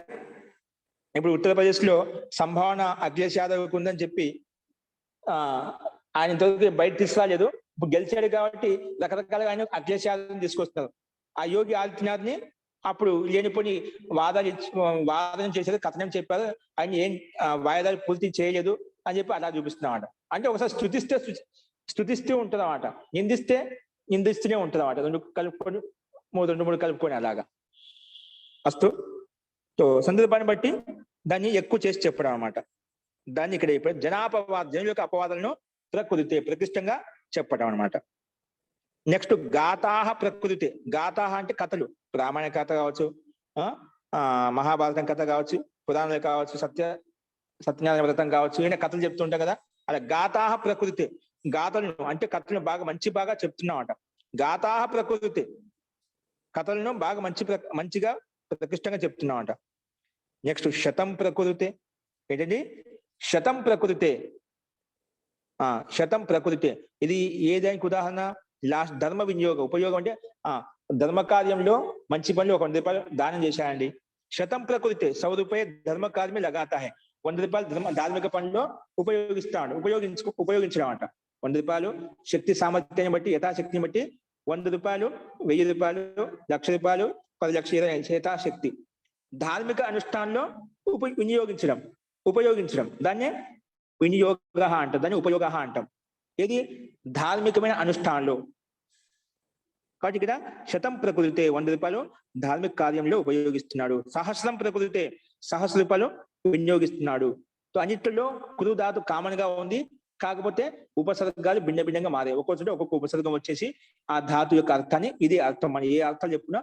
ఇప్పుడు ఉత్తరప్రదేశ్ లో సంభావన అఖిలేష్ యాదవ్కి ఉందని చెప్పి ఆయన ఇంతవరకు బయట తీసుకురాలేదు. ఇప్పుడు గెలిచాడు కాబట్టి రకరకాలుగా ఆయన అఖిలేష్ యాదవ్ తీసుకొస్తున్నారు. ఆ యోగి ఆదిత్యనాథ్ ని అప్పుడు లేనిపోని వాదన చేశారు, కథనం చెప్పారు, ఆయన ఏం వాయిదాలు పూర్తి చేయలేదు అని చెప్పి అలా చూపిస్తున్నామాట. అంటే ఒకసారి స్తుతిస్తూ ఉంటుంది అన్నమాట, నిందిస్తూనే ఉంటుంది అన్నమాట. 2-3 కలుపుకొని అలాగా. అస్తు సందర్భాన్ని బట్టి దాన్ని ఎక్కువ చేసి చెప్పడం అన్నమాట. దాన్ని ఇక్కడ జనుల యొక్క అపవాదాలను ప్రకృతి ప్రకృష్టంగా చెప్పడం అనమాట. నెక్స్ట్ గాథాహ ప్రకృతి. గాథాహ అంటే కథలు, రామాయణ కథ కావచ్చు, మహాభారతం కథ కావచ్చు, పురాణాలు కావచ్చు, సత్యనారాయణ వ్రతం కావచ్చు, ఈయన కథలు చెప్తుంటాం కదా. అలా గాథాహ ప్రకృతి. గాథలను అంటే కథలను బాగా చెప్తున్నామట. గాథాహ ప్రకృతి కథలను బాగా మంచిగా ప్రకృష్టంగా చెప్తున్నామట. నెక్స్ట్ శతం ప్రకృతి. ఏంటండి? శతం ప్రకృతే. శతం ప్రకృతే ఇది ఏ దానికి ఉదాహరణ? లాస్ట్ ధర్మ వినియోగ ఉపయోగం అంటే ధర్మ కార్యంలో మంచి పనులు ఒక 100 రూపాయలు దానం చేశాయండి. శతం ప్రకృతి 100 రూపాయ ధర్మ కార్యమే లగాతా హై. 100 రూపాయలు ధార్మిక పనిలో ఉపయోగించడం అంట. 100 రూపాయలు శక్తి సామర్థ్యాన్ని బట్టి, యథాశక్తిని బట్టి 100 రూపాయలు, 1000 రూపాయలు, 1,00,000 రూపాయలు, 10 లక్షల యథాశక్తి ధార్మిక అనుష్ఠానంలో ఉపయోగించడం దాన్నే వినియోగ అంటాం, దాన్ని ఉపయోగ అంటాం. ఇది ధార్మికమైన అనుష్ఠానంలో. కాబట్టి ఇక్కడ శతం ప్రకృతే 100 రూపాయలు ధార్మిక కార్యంలో ఉపయోగిస్తున్నాడు. సహస్రం ప్రకృతే 1,000 రూపాయలు వినియోగిస్తున్నాడు. అన్నిటిలో కురు ధాతు కామన్ గా ఉంది, కాకపోతే ఉపసర్గాలు భిన్నంగా మారాయి. ఒక్కొక్కటి ఒక్కొక్క ఉపసర్గం వచ్చేసి ఆ ధాతు యొక్క అర్థాన్ని, ఇది అర్థం మనం ఏ అర్థాలు చెప్పుకున్నా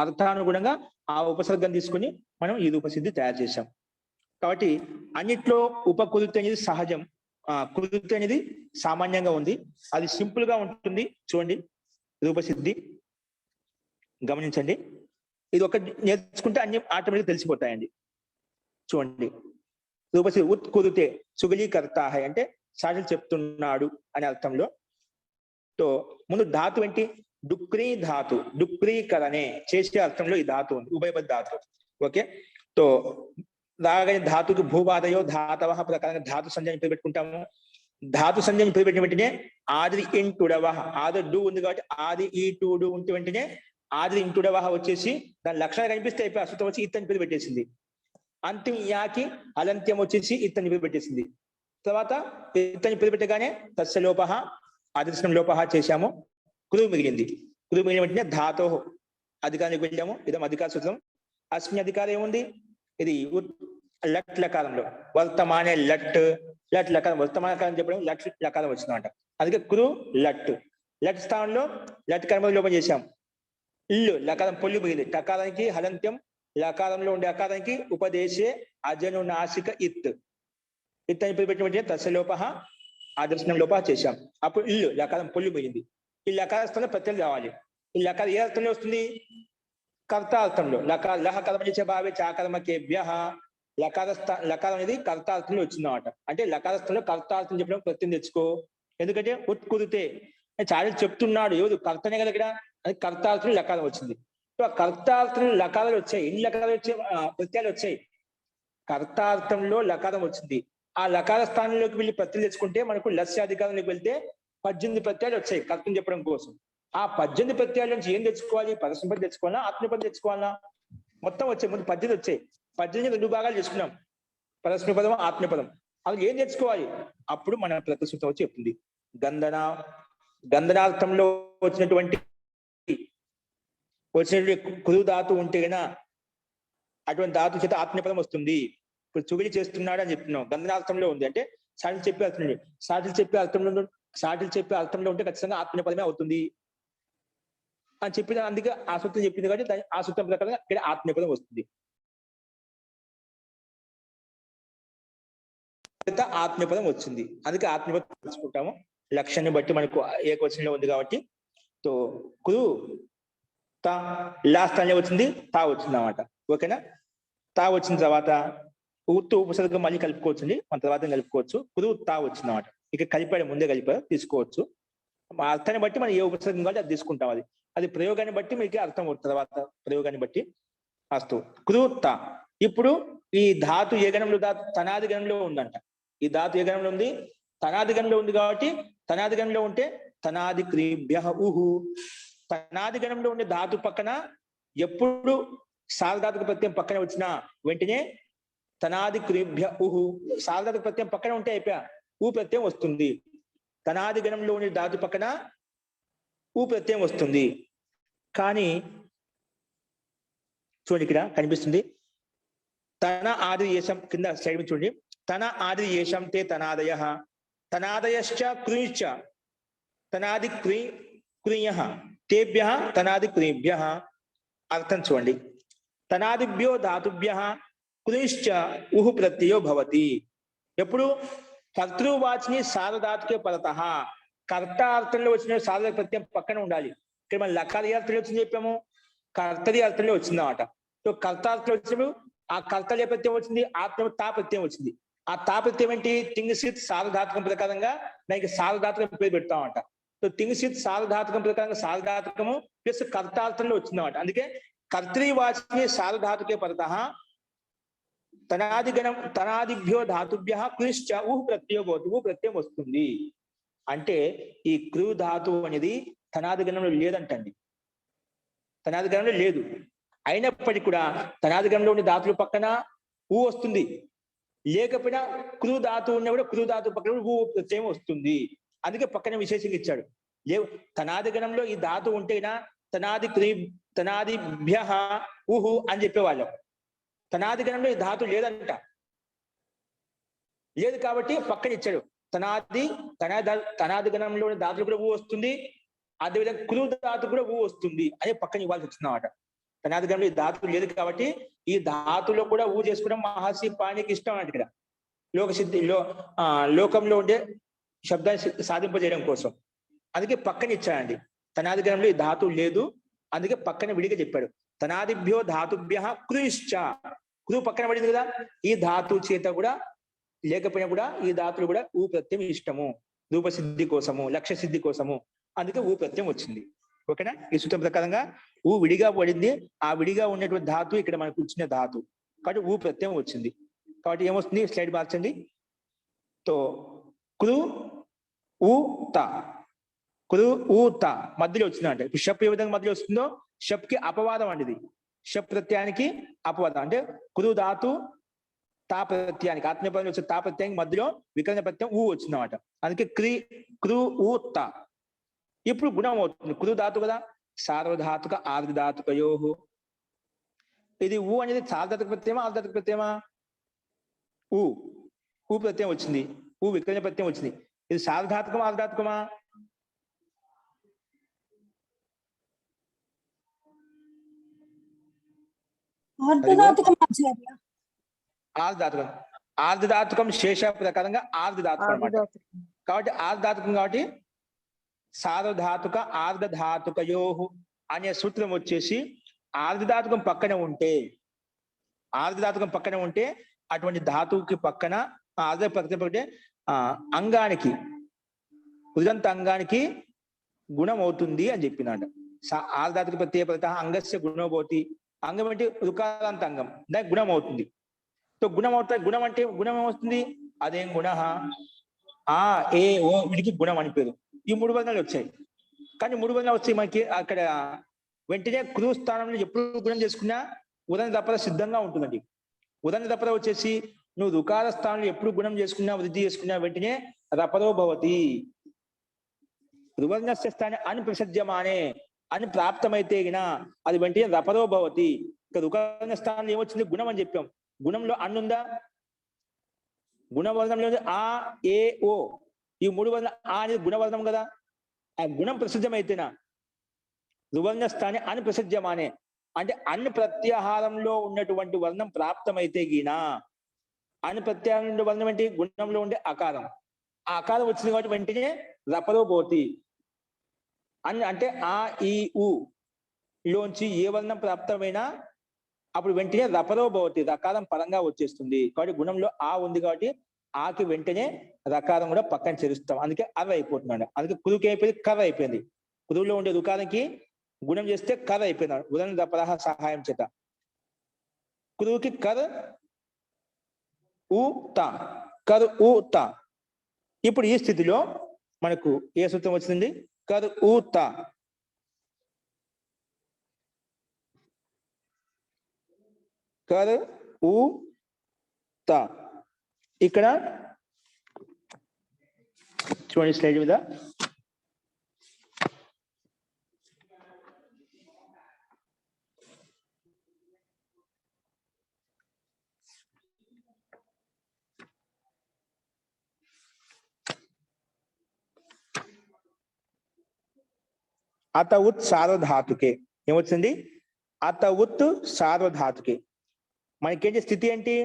అర్థానుగుణంగా ఆ ఉపసర్గం తీసుకుని మనం ఈ రూపసిద్ధి తయారు చేశాం. కాబట్టి అన్నిట్లో ఉపకురుతి అనేది సహజం, కురుతి అనేది సామాన్యంగా ఉంది, అది సింపుల్ గా ఉంటుంది. చూడండి రూపసిద్ధి గమనించండి. ఇది ఒక నేర్చుకుంటే అన్ని ఆటోమేటిక్ తెలిసిపోతాయండి. చూడండి రూపసిద్ధి ఉత్కురుతే సుగలీకర్తా హై అంటే సాక్షులు చెప్తున్నాడు అనే అర్థంలో. తో ముందు ధాతు ఏంటి? డుక్రీ ధాతు, డుక్రీకరణే చేసే అర్థంలో ఈ ధాతు ఉంది, ఉభయపద ధాతు. ఓకే. తో రాగానే ధాతుకు భూవాదయో ధాతవ ప్రకారంగా ధాతు సంజ్ఞని పేరు పెట్టుకుంటాము. ధాతు సంజ్ఞని పేరు పెట్టిన వెంటనే ఆది ఇంటుడవ, ఆది డు ఉంది కాబట్టి ఆది ఈ టూడు ఉంటే వెంటనే ఆది ఇంటుడవ వచ్చేసి దాని లక్షణాలు కనిపిస్తే అయిపోయి అసుతం వచ్చి ఇత్తని పేరు పెట్టేసింది. అంతిమ యాకి అలంత్యం వచ్చేసి ఇత్తని పేరు పెట్టేసింది. తర్వాత ఇత్తని పేరు పెట్టగానే తస్య లోప అదృష్టం లోప చేశాము, కురువు మిగిలింది. కురువు మిగిలిన వెంటనే ధాతో అధికారానికి వెళ్ళాము. ఇదం అధికార సూత్రం. అస్మి అధికారం ఏముంది? ఇది లట్ లకారంలో వర్తమానే లట్ లకారం, వర్తమాన కాలం చెప్పడం లట్ లకారం వచ్చిందన్నమాట. అందుకే కురు లట్. లట్ స్థానంలో లట్ కర్మ లోపం చేశాం. ఇల్లు లకారం పొల్లు మిగిలి టకారానికి హలంత్యం, లకారంలో ఉండే అకారానికి ఉపదేశే అజను నాసిక ఇత్ అని పెట్టిన తస్యలోప ఆదర్శనం లోప చేశాం. అప్పుడు ఇల్లు లకారం పొల్లు మిగిలింది. ఈ లకార స్థానంలో ప్రత్యయం రావాలి. ఈ లకారం ఏ అర్థంలో వస్తుంది? కర్తార్థంలో. లహ కర్మ చేసే భావే చాకర్మకేభ్య లకారం అనేది కర్తార్థంలో వచ్చిందన్నమాట. అంటే లకార స్థానంలో కర్తార్థం చెప్పడం ప్రత్యయం తెచ్చుకో. ఎందుకంటే ఉత్కురితే చాలా చెప్తున్నాడు, ఎవరు కర్తనే కదా ఇక్కడ, అది కర్తార్థం లకారం వచ్చింది. సో ఆ కర్తార్థం లకారాలు వచ్చాయి. ఎన్ని లకారాలు వచ్చాయి? ప్రత్యయాలు వచ్చాయి. కర్తార్థంలో లకారం వచ్చింది. ఆ లకార స్థానంలోకి వెళ్ళి ప్రత్యయం తెచ్చుకుంటే మనకు లస్యాధికారంలోకి వెళ్తే 18 ప్రత్యయాలు వచ్చాయి కర్తం చెప్పడం కోసం. ఆ 18 ప్రత్యయాల నుంచి ఏం తెచ్చుకోవాలి? పరస్పరం తెచ్చుకోవాలా, ఆత్మపదం తెచ్చుకోవాలా? మొత్తం వచ్చాయి. ముందు 18 వచ్చాయి. 18 2 భాగాలు చేసుకున్నాం, పరస్పర పదం, ఆత్మపదం. అవి ఏం తెచ్చుకోవాలి? అప్పుడు మన ప్రతిసూత్రం వచ్చి చెప్తుంది. గంధనార్థంలో వచ్చినటువంటి కురు ధాతు ఉంటే గనా అటువంటి ధాతు చేత ఆత్మపదం వస్తుంది. ఇప్పుడు చుగిలి చేస్తున్నాడు అని చెప్తున్నాం, గంధనార్థంలో ఉంది అంటే సాటిలు చెప్పే అర్థం. సాటిలు చెప్పే అర్థంలో ఉంటే ఖచ్చితంగా ఆత్మపదమే అవుతుంది అని చెప్పిన, అందుకే ఆ సూత్రం చెప్పింది కాబట్టి ఆ సూత్రం ప్రకారంగా ఇక్కడ ఆత్మపదం వస్తుంది. ఆత్మపదం వచ్చింది, అందుకే ఆత్మపదం తెలుసుకుంటాము. లక్ష్యాన్ని బట్టి మనకు ఏకవచనంలో ఉంది కాబట్టి. తో కురు తా లాస్ట్ స్థానంలో వచ్చింది, తా వచ్చింది అన్నమాట. ఓకేనా? తా వచ్చిన తర్వాత ఊత్తు ఉపసర్గం మళ్ళీ కలుపుకోవచ్చండి, మన తర్వాత కలుపుకోవచ్చు. కురు తా వచ్చింది అన్నమాట. ఇక కలిపాడు, ముందే కలిపాడు, తీసుకోవచ్చు. అర్థాన్ని బట్టి మనం ఏ ఉపసర్గం కావాలి అది తీసుకుంటాం. అది ప్రయోగాన్ని బట్టి మీకు అర్థం అవుతుంది. తర్వాత ప్రయోగాన్ని బట్టి అస్తు కురు తా. ఇప్పుడు ఈ ధాతు ఏ గణంలో? ధాతు తనాది గణంలో ఉందంట. ఈ ధాతు ఏ గణంలో ఉంది? తనాది గణంలో ఉంది కాబట్టి తనాది గణంలో ఉంటే తనాది క్రీభ్య ఉహు. తనాది గణంలో ఉండే ధాతు పక్కన ఎప్పుడు సార్వధాతుక ప్రత్యయం పక్కన వచ్చినా వెంటనే తనాది క్రీభ్య ఉహు. సార్వధాతుక ప్రత్యయం పక్కన ఉంటే అయిపోయా, ఊ ప్రత్యయం వస్తుంది. తనాది గణంలో ఉండే ధాతు పక్కన ఊ ప్రత్యయం వస్తుంది. కానీ చూడండి, ఇక్కడ కనిపిస్తుంది తన ఆది ఏషం, కింద సైడ్ చూడండి. తన ఆది ఏషం తే తనాదయ, తనాదయశ్చ క్రీశ్చ, తనాది క్రీయ తేభ్య తనాది క్రీభ్య. అర్థం చూడండి. తనాదిభ్యో ధాతుభ్య క్రీశ్చ ఉహు ప్రత్యయో భవతి. ఎప్పుడు? కర్తృవాచిని సార్వధాతుకే పరత. కర్తార్థంలో వచ్చిన సార్వధాతుక ప్రత్యయం పక్కన ఉండాలి. ఇక్కడ మనం లకారి అర్థంలో వచ్చింది చెప్పాము, కర్తరి అర్థంలో వచ్చిందన్నమాట. సో కర్తార్థంలో వచ్చినప్పుడు ఆ కర్తలే ప్రత్యయం వచ్చింది, ఆత్మ తా ప్రత్యయం వచ్చింది. ఆ తా ప్రత్యయం ఏంటి? తింగసిత్ సార్వధాతుకం ప్రకారంగా దానికి సార్వధాతుకం పేరు పెడతామంట. సో తింగసిత్ సార్వధాతుకం ప్రకారంగా సార్వధాతుకము ప్లస్ కర్తార్థంలో వచ్చిందన్నమాట. అందుకే కర్తృవాచిని సార్వధాతుకే పరత తనాది గణం తనాదిభ్యో ధాతుభ్య క్రీశ్చ ఊహు ప్రత్యయో భవతి. ఊహు ప్రత్యయం వస్తుంది. అంటే ఈ క్రూ ధాతువు అనేది తనాది గణంలో లేదంటండి, తనాది గణంలో లేదు. అయినప్పటికీ కూడా తనాది గణంలో ఉండే ధాతుల పక్కన ఊ వస్తుంది. లేకపోయినా క్రూ ధాతువు ఉన్నా కూడా క్రూ ధాతువు పక్కన ఊ ప్రత్యయం వస్తుంది. అందుకే పక్కన విశేషంగా ఇచ్చాడు. తనాది గణంలో ఈ ధాతువు ఉంటేనా తనాదిభ్య ఊహు అని చెప్పేవాళ్ళం. తనాది గణంలో ఈ ధాతు లేదంట, లేదు కాబట్టి పక్కన ఇచ్చాడు. తనాది గణంలోని ధాతులు కూడా ఊ వస్తుంది, అదేవిధంగా క్రూ ధాతు కూడా ఊ వస్తుంది అని పక్కన ఇవ్వాల్సి వచ్చిందన్నమాట. తనాది గణంలో ఈ ధాతు లేదు కాబట్టి ఈ ధాతులో కూడా ఊ చేసుకోవడం మహర్షి పాణికి ఇష్టం అంటే ఇక్కడ లోకంలో ఉండే శబ్దాన్ని సాధింపజేయడం కోసం. అందుకే పక్కన ఇచ్చాడండి. తనాది గణంలో ఈ ధాతు లేదు, అందుకే పక్కన విడిగా చెప్పాడు. తనాదిభ్యో ధాతుభ్య క్రీశ్చ. క్రూ పక్కన పడింది కదా, ఈ ధాతు చేత కూడా లేకపోయినా కూడా ఈ ధాతులు కూడా ఊ ప్రత్యయం ఇష్టము, రూపసిద్ధి కోసము, లక్ష్య సిద్ధి కోసము. అందుకే ఊ ప్రత్యయం వచ్చింది. ఓకేనా? ఈ సూత్రం ప్రకారంగా ఊ విడిగా పడింది, ఆ విడిగా ఉన్నటువంటి ధాతు ఇక్కడ మనకు ఇచ్చిన ధాతు కాబట్టి ఊ ప్రత్యయం వచ్చింది. కాబట్టి ఏమొస్తుంది? స్లైడ్ మార్చండి. తో క్రూ ఊ తా, క్రూ ఊ తా మధ్యలో వచ్చిందంటే ఇప్పుడు షప్ ఏ విధంగా మధ్యలో వస్తుందో షప్కి అపవాదం అండి ఇది. షప్ ప్రత్యయానికి అపవాదం అంటే క్రూ ధాతు తా ప్రత్యయానికి ఆత్మీయపదం వచ్చే తా ప్రత్యయానికి మధ్యలో వికరణ ప్రత్యయం ఊ వచ్చిందన్నమాట. అందుకే క్రూ ఊ తా. ఇప్పుడు గుణం అవుతుంది. క్రూ ధాతు కదా, సార్వధాతుక ఆర్ధధాతుకయోహు. ఇది ఊ అనేది సార్వధాతుక ప్రత్యయమా ఆర్ధధాతుక ప్రత్యయమా? ఊ ప్రత్యయం వచ్చింది, ఊ వికరణ ప్రత్యయం వచ్చింది. ఇది సార్వధాతుకమా ఆర్ధధాతుకమా? ఆర్ధధాతుకం ఆచార్య. ఆర్ధధాతుకం. ఆర్ధధాతుకం శేష ప్రకారంగా ఆర్ధధాతుకం అన్నమాట. ఆర్ధధాతుకం. కాబట్టి ఆర్ధధాతుకం కాబట్టి సార్వధాతుక ఆర్ధధాతుకయో అనే సూత్రం వచ్చేసి ఆర్ధధాతుకం పక్కన ఉంటే, ఆర్ధధాతుకం పక్కన ఉంటే అటువంటి ధాతువుకి పక్కన ఆర్ధ పక్కన అంగానికి ఉదంత అంగానికి గుణం అవుతుంది అని చెప్పినాడు. ఆర్ధాతుక ప్రత్యయ పదత అంగస్య గుణభవతి. అంగం అంటే రుకారాంత అంగం, దానికి గుణం అవుతుంది. సో గుణం అవుతుంది. గుణం అంటే గుణం ఏమవుతుంది? అదేం గుణ ఆ ఏ ఓ వీడికి గుణం అని పేరు. ఈ 3 వర్ణాలు వచ్చాయి. కానీ 3 వర్ణాలు వచ్చాయి మనకి అక్కడ వెంటనే కృ స్థానంలో ఎప్పుడు గుణం చేసుకున్నా ఉదన దపర సిద్ధంగా ఉంటుందండి. ఉదన దపర వచ్చేసి నువ్వు రుకార స్థానంలో ఎప్పుడు గుణం చేసుకున్నా వృద్ధి చేసుకున్నా వెంటనే రపరో భవతి. రువర్ణస్య స్థానే అని ప్రసజ్యమానే అని ప్రాప్తమైతే గిన అది వెంటనే రపరో భవతి. ఇక రుకర్ణ స్థానంలో ఏమొచ్చింది? గుణం అని చెప్పాం. గుణంలో అన్నుందా? గుణవర్ణంలో ఆ ఏ ఓ ఈ 3 వర్ణం. ఆ అనేది గుణవర్ణం కదా. ఆ గుణం ప్రసిద్ధమైతేనా రువర్ణ స్థానే అని ప్రసిద్ధమానే అంటే అన్ని ప్రత్యాహారంలో ఉన్నటువంటి వర్ణం ప్రాప్తమైతే గినా, అన్ని ప్రత్యాహారంలో వర్ణం ఏంటి? గుణంలో ఉండే అకారం. ఆ అకారం వచ్చింది కాబట్టి వెంటనే రపరో భవతి అని అంటే ఆ ఈ ఉ లోంచి ఏ వర్ణం ప్రాప్తమైనా అప్పుడు వెంటనే రపరో భవతి, రకారం పరంగా వచ్చేస్తుంది. కాబట్టి గుణంలో ఆ ఉంది కాబట్టి ఆకి వెంటనే రకారం కూడా పక్కన చేరుస్తాం. అందుకే అర్ర అయిపోతున్నాడు. అందుకే కుదుకి అయిపోయింది, కర్ర అయిపోయింది. కుదువులో ఉండే రుకారానికి గుణం చేస్తే కర్ర అయిపోయినాడు ఉదన దపరహ సహాయం చేత. కుదువుకి కర్ ఉ తా, కర్ ఉ తా. ఇప్పుడు ఈ స్థితిలో మనకు ఏ సూత్రం వచ్చింది? కర్ ఉ తా. కర్ ఉ తా. ఇక్కడ చూడండి స్లైడ్ మీద అత ఉత్ సార్వధాతుకే ఏమొచ్చింది? అత ఉత్ సార్వధాతుకే. మనకేంటి స్థితి ఏంటి?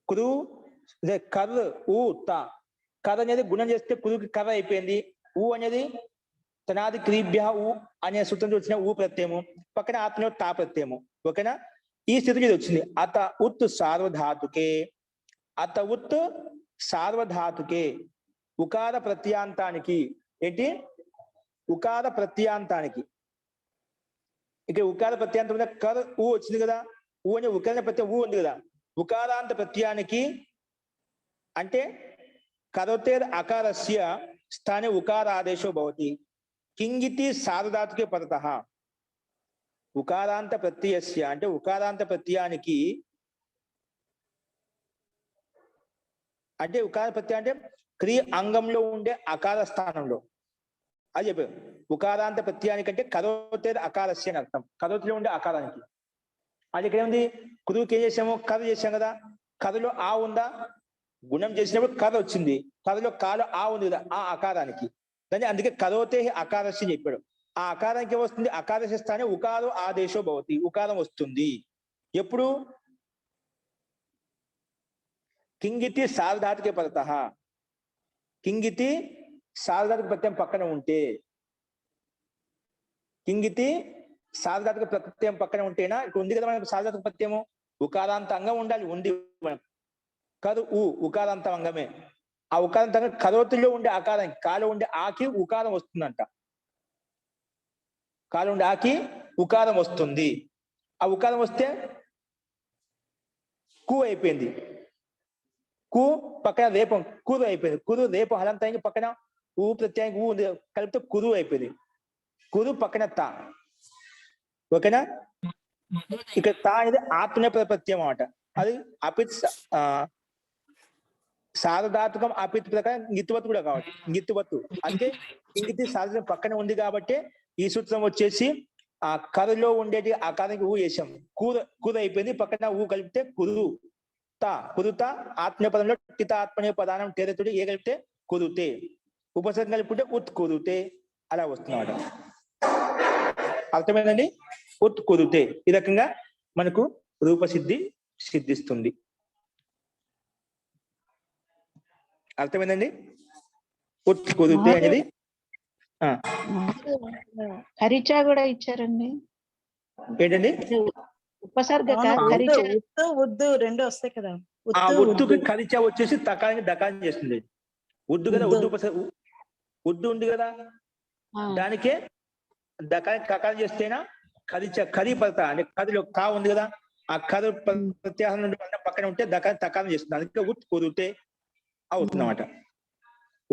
కురు కర్ ఊ త. కర్ అనేది గుణం చేస్తే కురుకి కర్ర అయిపోయింది. ఊ అనేది తనాది క్రీభ్య ఊ అనే సూత్రం వచ్చిన ఊ ప్రత్యయము, పక్కన ఆత్మలో తా ప్రత్యయము. ఓకేనా? ఈ స్థితికి ఇది వచ్చింది. అత ఉత్ సార్వధాతుకే. అత ఉత్ సార్వధాతుకే ఉకార ప్రత్యాంతానికి ఏంటి? ఉకార ప్రత్యాంతానికి. ఇక్కడ ఉకార ప్రత్యాంతం మీద కర్ ఊ వచ్చింది కదా. ఊ అనే ఉకార ప్రత్యయం ఊ ఉంది కదా. ఉకారాంత ప్రత్యయానికి అంటే కరోతేర్ అకారస్య స్థానే ఉకార ఆదేశో భవతి. కింగితి సార్వధాతుకే పదతః. ఉకారాంత ప్రత్యయస్య అంటే ఉకారాంత ప్రత్యయానికి అంటే ఉకార ప్రత్యయం అంటే క్రియ అంగంలో ఉండే అకార స్థానంలో అది చెప్పారు. ఉకారాంత ప్రత్యయానికి అంటే కరోతేర్ అకారస్య అని అర్థం. కరోతిలో ఉండే అకారానికి. అది ఇక్కడ ఏముంది? కుదువుకి ఏం చేసాము? కథ చేసాం కదా. కథలో ఆ ఉందా? గుణం చేసినప్పుడు కథ వచ్చింది. కథలో కాలో ఆ ఉంది కదా, ఆ అకారానికి. దాన్ని అందుకే కరోతే అకారస్య చెప్పాడు. ఆ అకారానికి వస్తుంది అకారస్య స్థానే ఉకారో ఆదేశో భవతి. ఉకారం వస్తుంది ఎప్పుడు? కింగితి సార్వధాతుకే పదతః. కింగితి సార్వధాతుక ప్రత్యయం పక్కన ఉంటే, కింగితి సార్వధాతుక ప్రత్యయం పక్కన ఉంటేనా ఇక్కడ ఉంది కదా మనకు సార్వధాతుక ప్రత్యయము. ఉకారాంత అంగం ఉండాలి, ఉంది మనకు. కరు ఊ ఉకారాంత అంగమే. ఆ ఉకారాంత అంగం కరోతిలో ఉండే ఆకారానికి కాలో ఉండే ఆకి ఉకారం వస్తుందంట. కాలో ఉండే ఆకి ఉకారం వస్తుంది. ఆ ఉకారం వస్తే కు అయిపోయింది. కు పక్కన రేపం కురు అయిపోయింది. కురు రేపం హలంతానికి పక్కన ఊ ప్రత్యయానికి ఊ ఉంది కలిపితే కురు అయిపోయింది. కురు పక్కన తా. ఓకేనా? ఇక్కడ తా అనేది ఆత్మనేపథ ప్రత్యయం అన్నమాట. అది అపిత్ సార్వధాతుకం అపిత్ ప్రకారం గిత్తువత్తు కూడా కాబట్టి గిత్తువత్తు. అందుకే ఇంగితి సార్వధాతుకం పక్కన ఉంది కాబట్టి ఈ సూత్రం వచ్చేసి ఆ కరులో ఉండేటి ఆ కారానికి ఊ వేసాం. కూర అయిపోయింది. పక్కన ఊ కలిపితే కురు తా. కురుత ఆత్మీయ పదంలో టిత ఆత్మీయ పదానం తేరతుడు ఏ కలిపితే కురుతే. ఉపసర్గం కలుపుకుంటే ఉత్ కురుతే అలా వస్తున్నమాట. అర్థమైందండి? ఉత్ కురుతే. ఈ రకంగా మనకు రూపసిద్ధి సిద్ధిస్తుంది. అర్థమైందండి? ఉత్ కుదిరితే అనేది ఖరీచా కూడా ఇచ్చారండి. ఏంటండి? ఉపసర్గ అవును, ఖరీచా. ఉత్తు ఉద్దు రెండు వస్తాయి కదా. ఆ ఉత్తు ఉత్తుకి ఉద్దు. ఖరీచా వచ్చేసి తకాని దకాని చేస్తుంది. ఉద్దు కదా, ఉద్దు. ఉద్దు ఉంది కదా, దానికే దకాని కకాని చేస్తేనా ఖరీచా ఖరీ పడత అంటే కదిలో కా ఉంది కదా, ఆ కరు ప్రత్యాహారం నుండి పక్కన ఉంటే దకాని తకాని చేస్తుంది. అందుకే ఉత్ కుదిరితే అవుతుంది అన్నమాట.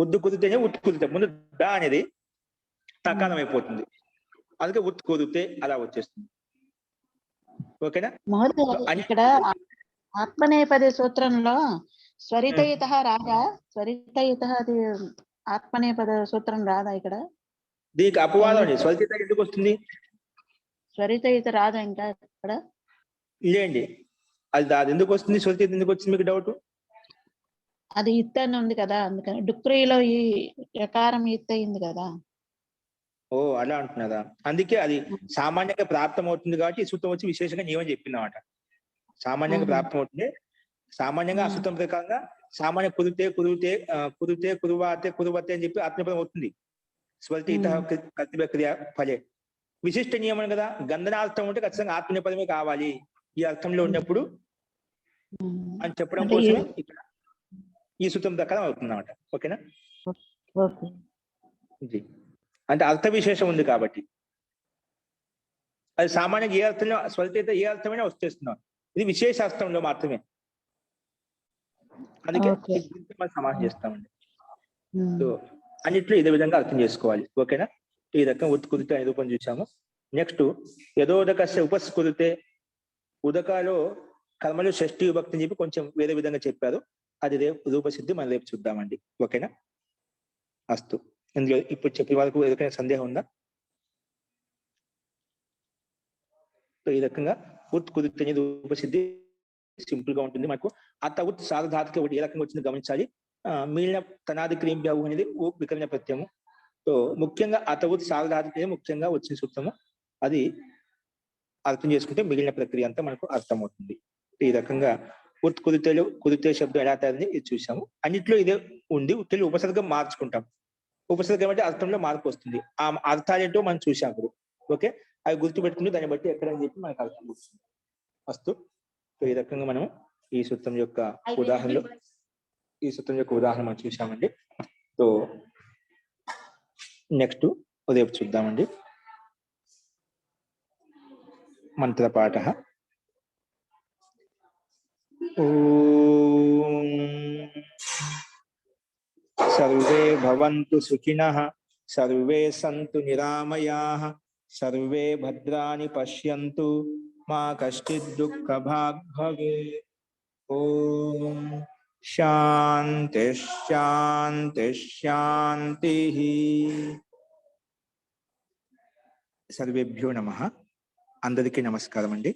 ఉద్దు కుదిరితేనే ఉత్ కుదిరితే ముందు డా అనేది తకాలం అయిపోతుంది. అందుకే ఉత్ కుదిరితే అలా వచ్చేస్తుంది. ఓకేనా? మహోదయ ఇక్కడ ఆత్మనేపథ్య సూత్రంలో స్వరితయుత రాదా? స్వరితయుత అది ఆత్మనేపథ సూత్రం రాదా ఇక్కడ? దీనికి అపవాదం అండి. స్వల్పిత ఎందుకు వస్తుంది? స్వరితయుత రాదా ఇంకా ఇక్కడ? లేండి, అది ఎందుకు వస్తుంది? స్వల్పిత ఎందుకు వచ్చింది మీకు డౌట్? అది ఇత్ అని ఉంది కదా, అందుకని డుక్రీలో ఈ యకారం ఇత్ అయింది కదా. ఓ అలా అంటున్నదా? అందుకే అది సామాన్యంగా ప్రాప్తం అవుతుంది కాబట్టి ఈ సూత్రం వచ్చి విశేషంగా నియమం చెప్పిందన్నమాట. సామాన్యంగా ప్రాప్తం అవుతుంది. సామాన్యంగా ఆ సూత్రం ప్రకారంగా సామాన్య కుదిరితే కురువాతే కురువతే అని చెప్పి ఆత్మపదం అవుతుంది. స్వల్పిత కర్తవ్య క్రియ ఫలే. విశిష్ట నియమం కదా, గంధనార్థం ఉంటే ఖచ్చితంగా ఆత్మనేపథమే కావాలి ఈ అర్థంలో ఉన్నప్పుడు అని చెప్పడం కోసమే ఇక్కడ ఈ సూత్రం ప్రకారం అవుతుంది అన్నమాట. ఓకేనా? జీ అంటే అర్థ విశేషం ఉంది కాబట్టి అది సామాన్యంగా ఏ అర్థంలో స్వల్పిత ఏ అర్థమైనా వచ్చేస్తున్నాం. ఇది విశేష అర్థంలో మాత్రమే. అందుకే మనం సమాసం చేస్తామండి. సో అన్నిట్లో ఇదే విధంగా అర్థం చేసుకోవాలి. ఓకేనా? ఈ రకం ఉత్కుదితే అనే రూపం చూసాము. నెక్స్ట్ యథోదకస్య ఉపస్కుదితే. ఉదకాలో కర్మలు షష్ఠి విభక్తి అని చెప్పి కొంచెం వేరే విధంగా చెప్పారు. అది రేపు రూపసిద్ధి మనం రేపు చూద్దామండి. ఓకేనా? అస్తు. ఇందులో ఇప్పుడు చెప్పిన వాళ్ళకు ఏదైనా సందేహం ఉందా? ఈ రకంగా ఉత్ కుదిరితే అనేది రూపసిద్ధి సింపుల్ గా ఉంటుంది. మనకు అత ఉత్ సార్వధాతుకి ఒకటి ఏ రకంగా వచ్చిందో గమనించాలి. మిగిలిన తనాది క్రీమ్ బ్యావు అనేది వికరణ ప్రత్యయము. సో ముఖ్యంగా అత ఉత్ సార్వధాతుకి ముఖ్యంగా వచ్చిన సూత్రము. అది అర్థం చేసుకుంటే మిగిలిన ప్రక్రియ అంతా మనకు అర్థమవుతుంది. ఈ రకంగా ఉత్ కుదిరితే శబ్దం ఎలా తయారైంది ఇది చూసాము. అన్నిట్లో ఇదే ఉంది. ఉత్తిలో ఉపసర్గం మార్చుకుంటాం. ఉపసర్గం అంటే అర్థంలో మార్పు వస్తుంది. ఆ అర్థాలు ఏంటో మనం చూసాం ఇప్పుడు. ఓకే, అవి గుర్తుపెట్టుకుని దాన్ని బట్టి ఎక్కడని చెప్పి మనకు అర్థం వస్తుంది. వస్తు. ఈ రకంగా మనం ఈ సూత్రం యొక్క ఉదాహరణ మనం చూసామండి. సో నెక్స్ట్ రేపు చూద్దామండి. మంత్రపాఠ. ఓం సర్వే భవంతు సుఖినః, సర్వే సంతు నిరామయాః, సర్వే భద్రాణి పశ్యంతు, మా కశ్చిద్ దుఃఖభాగ్ భవేత్. ఓం శాంతి శాంతి శాంతి. సర్వేభ్యో నమః. అందరికీ నమస్కారం అండి.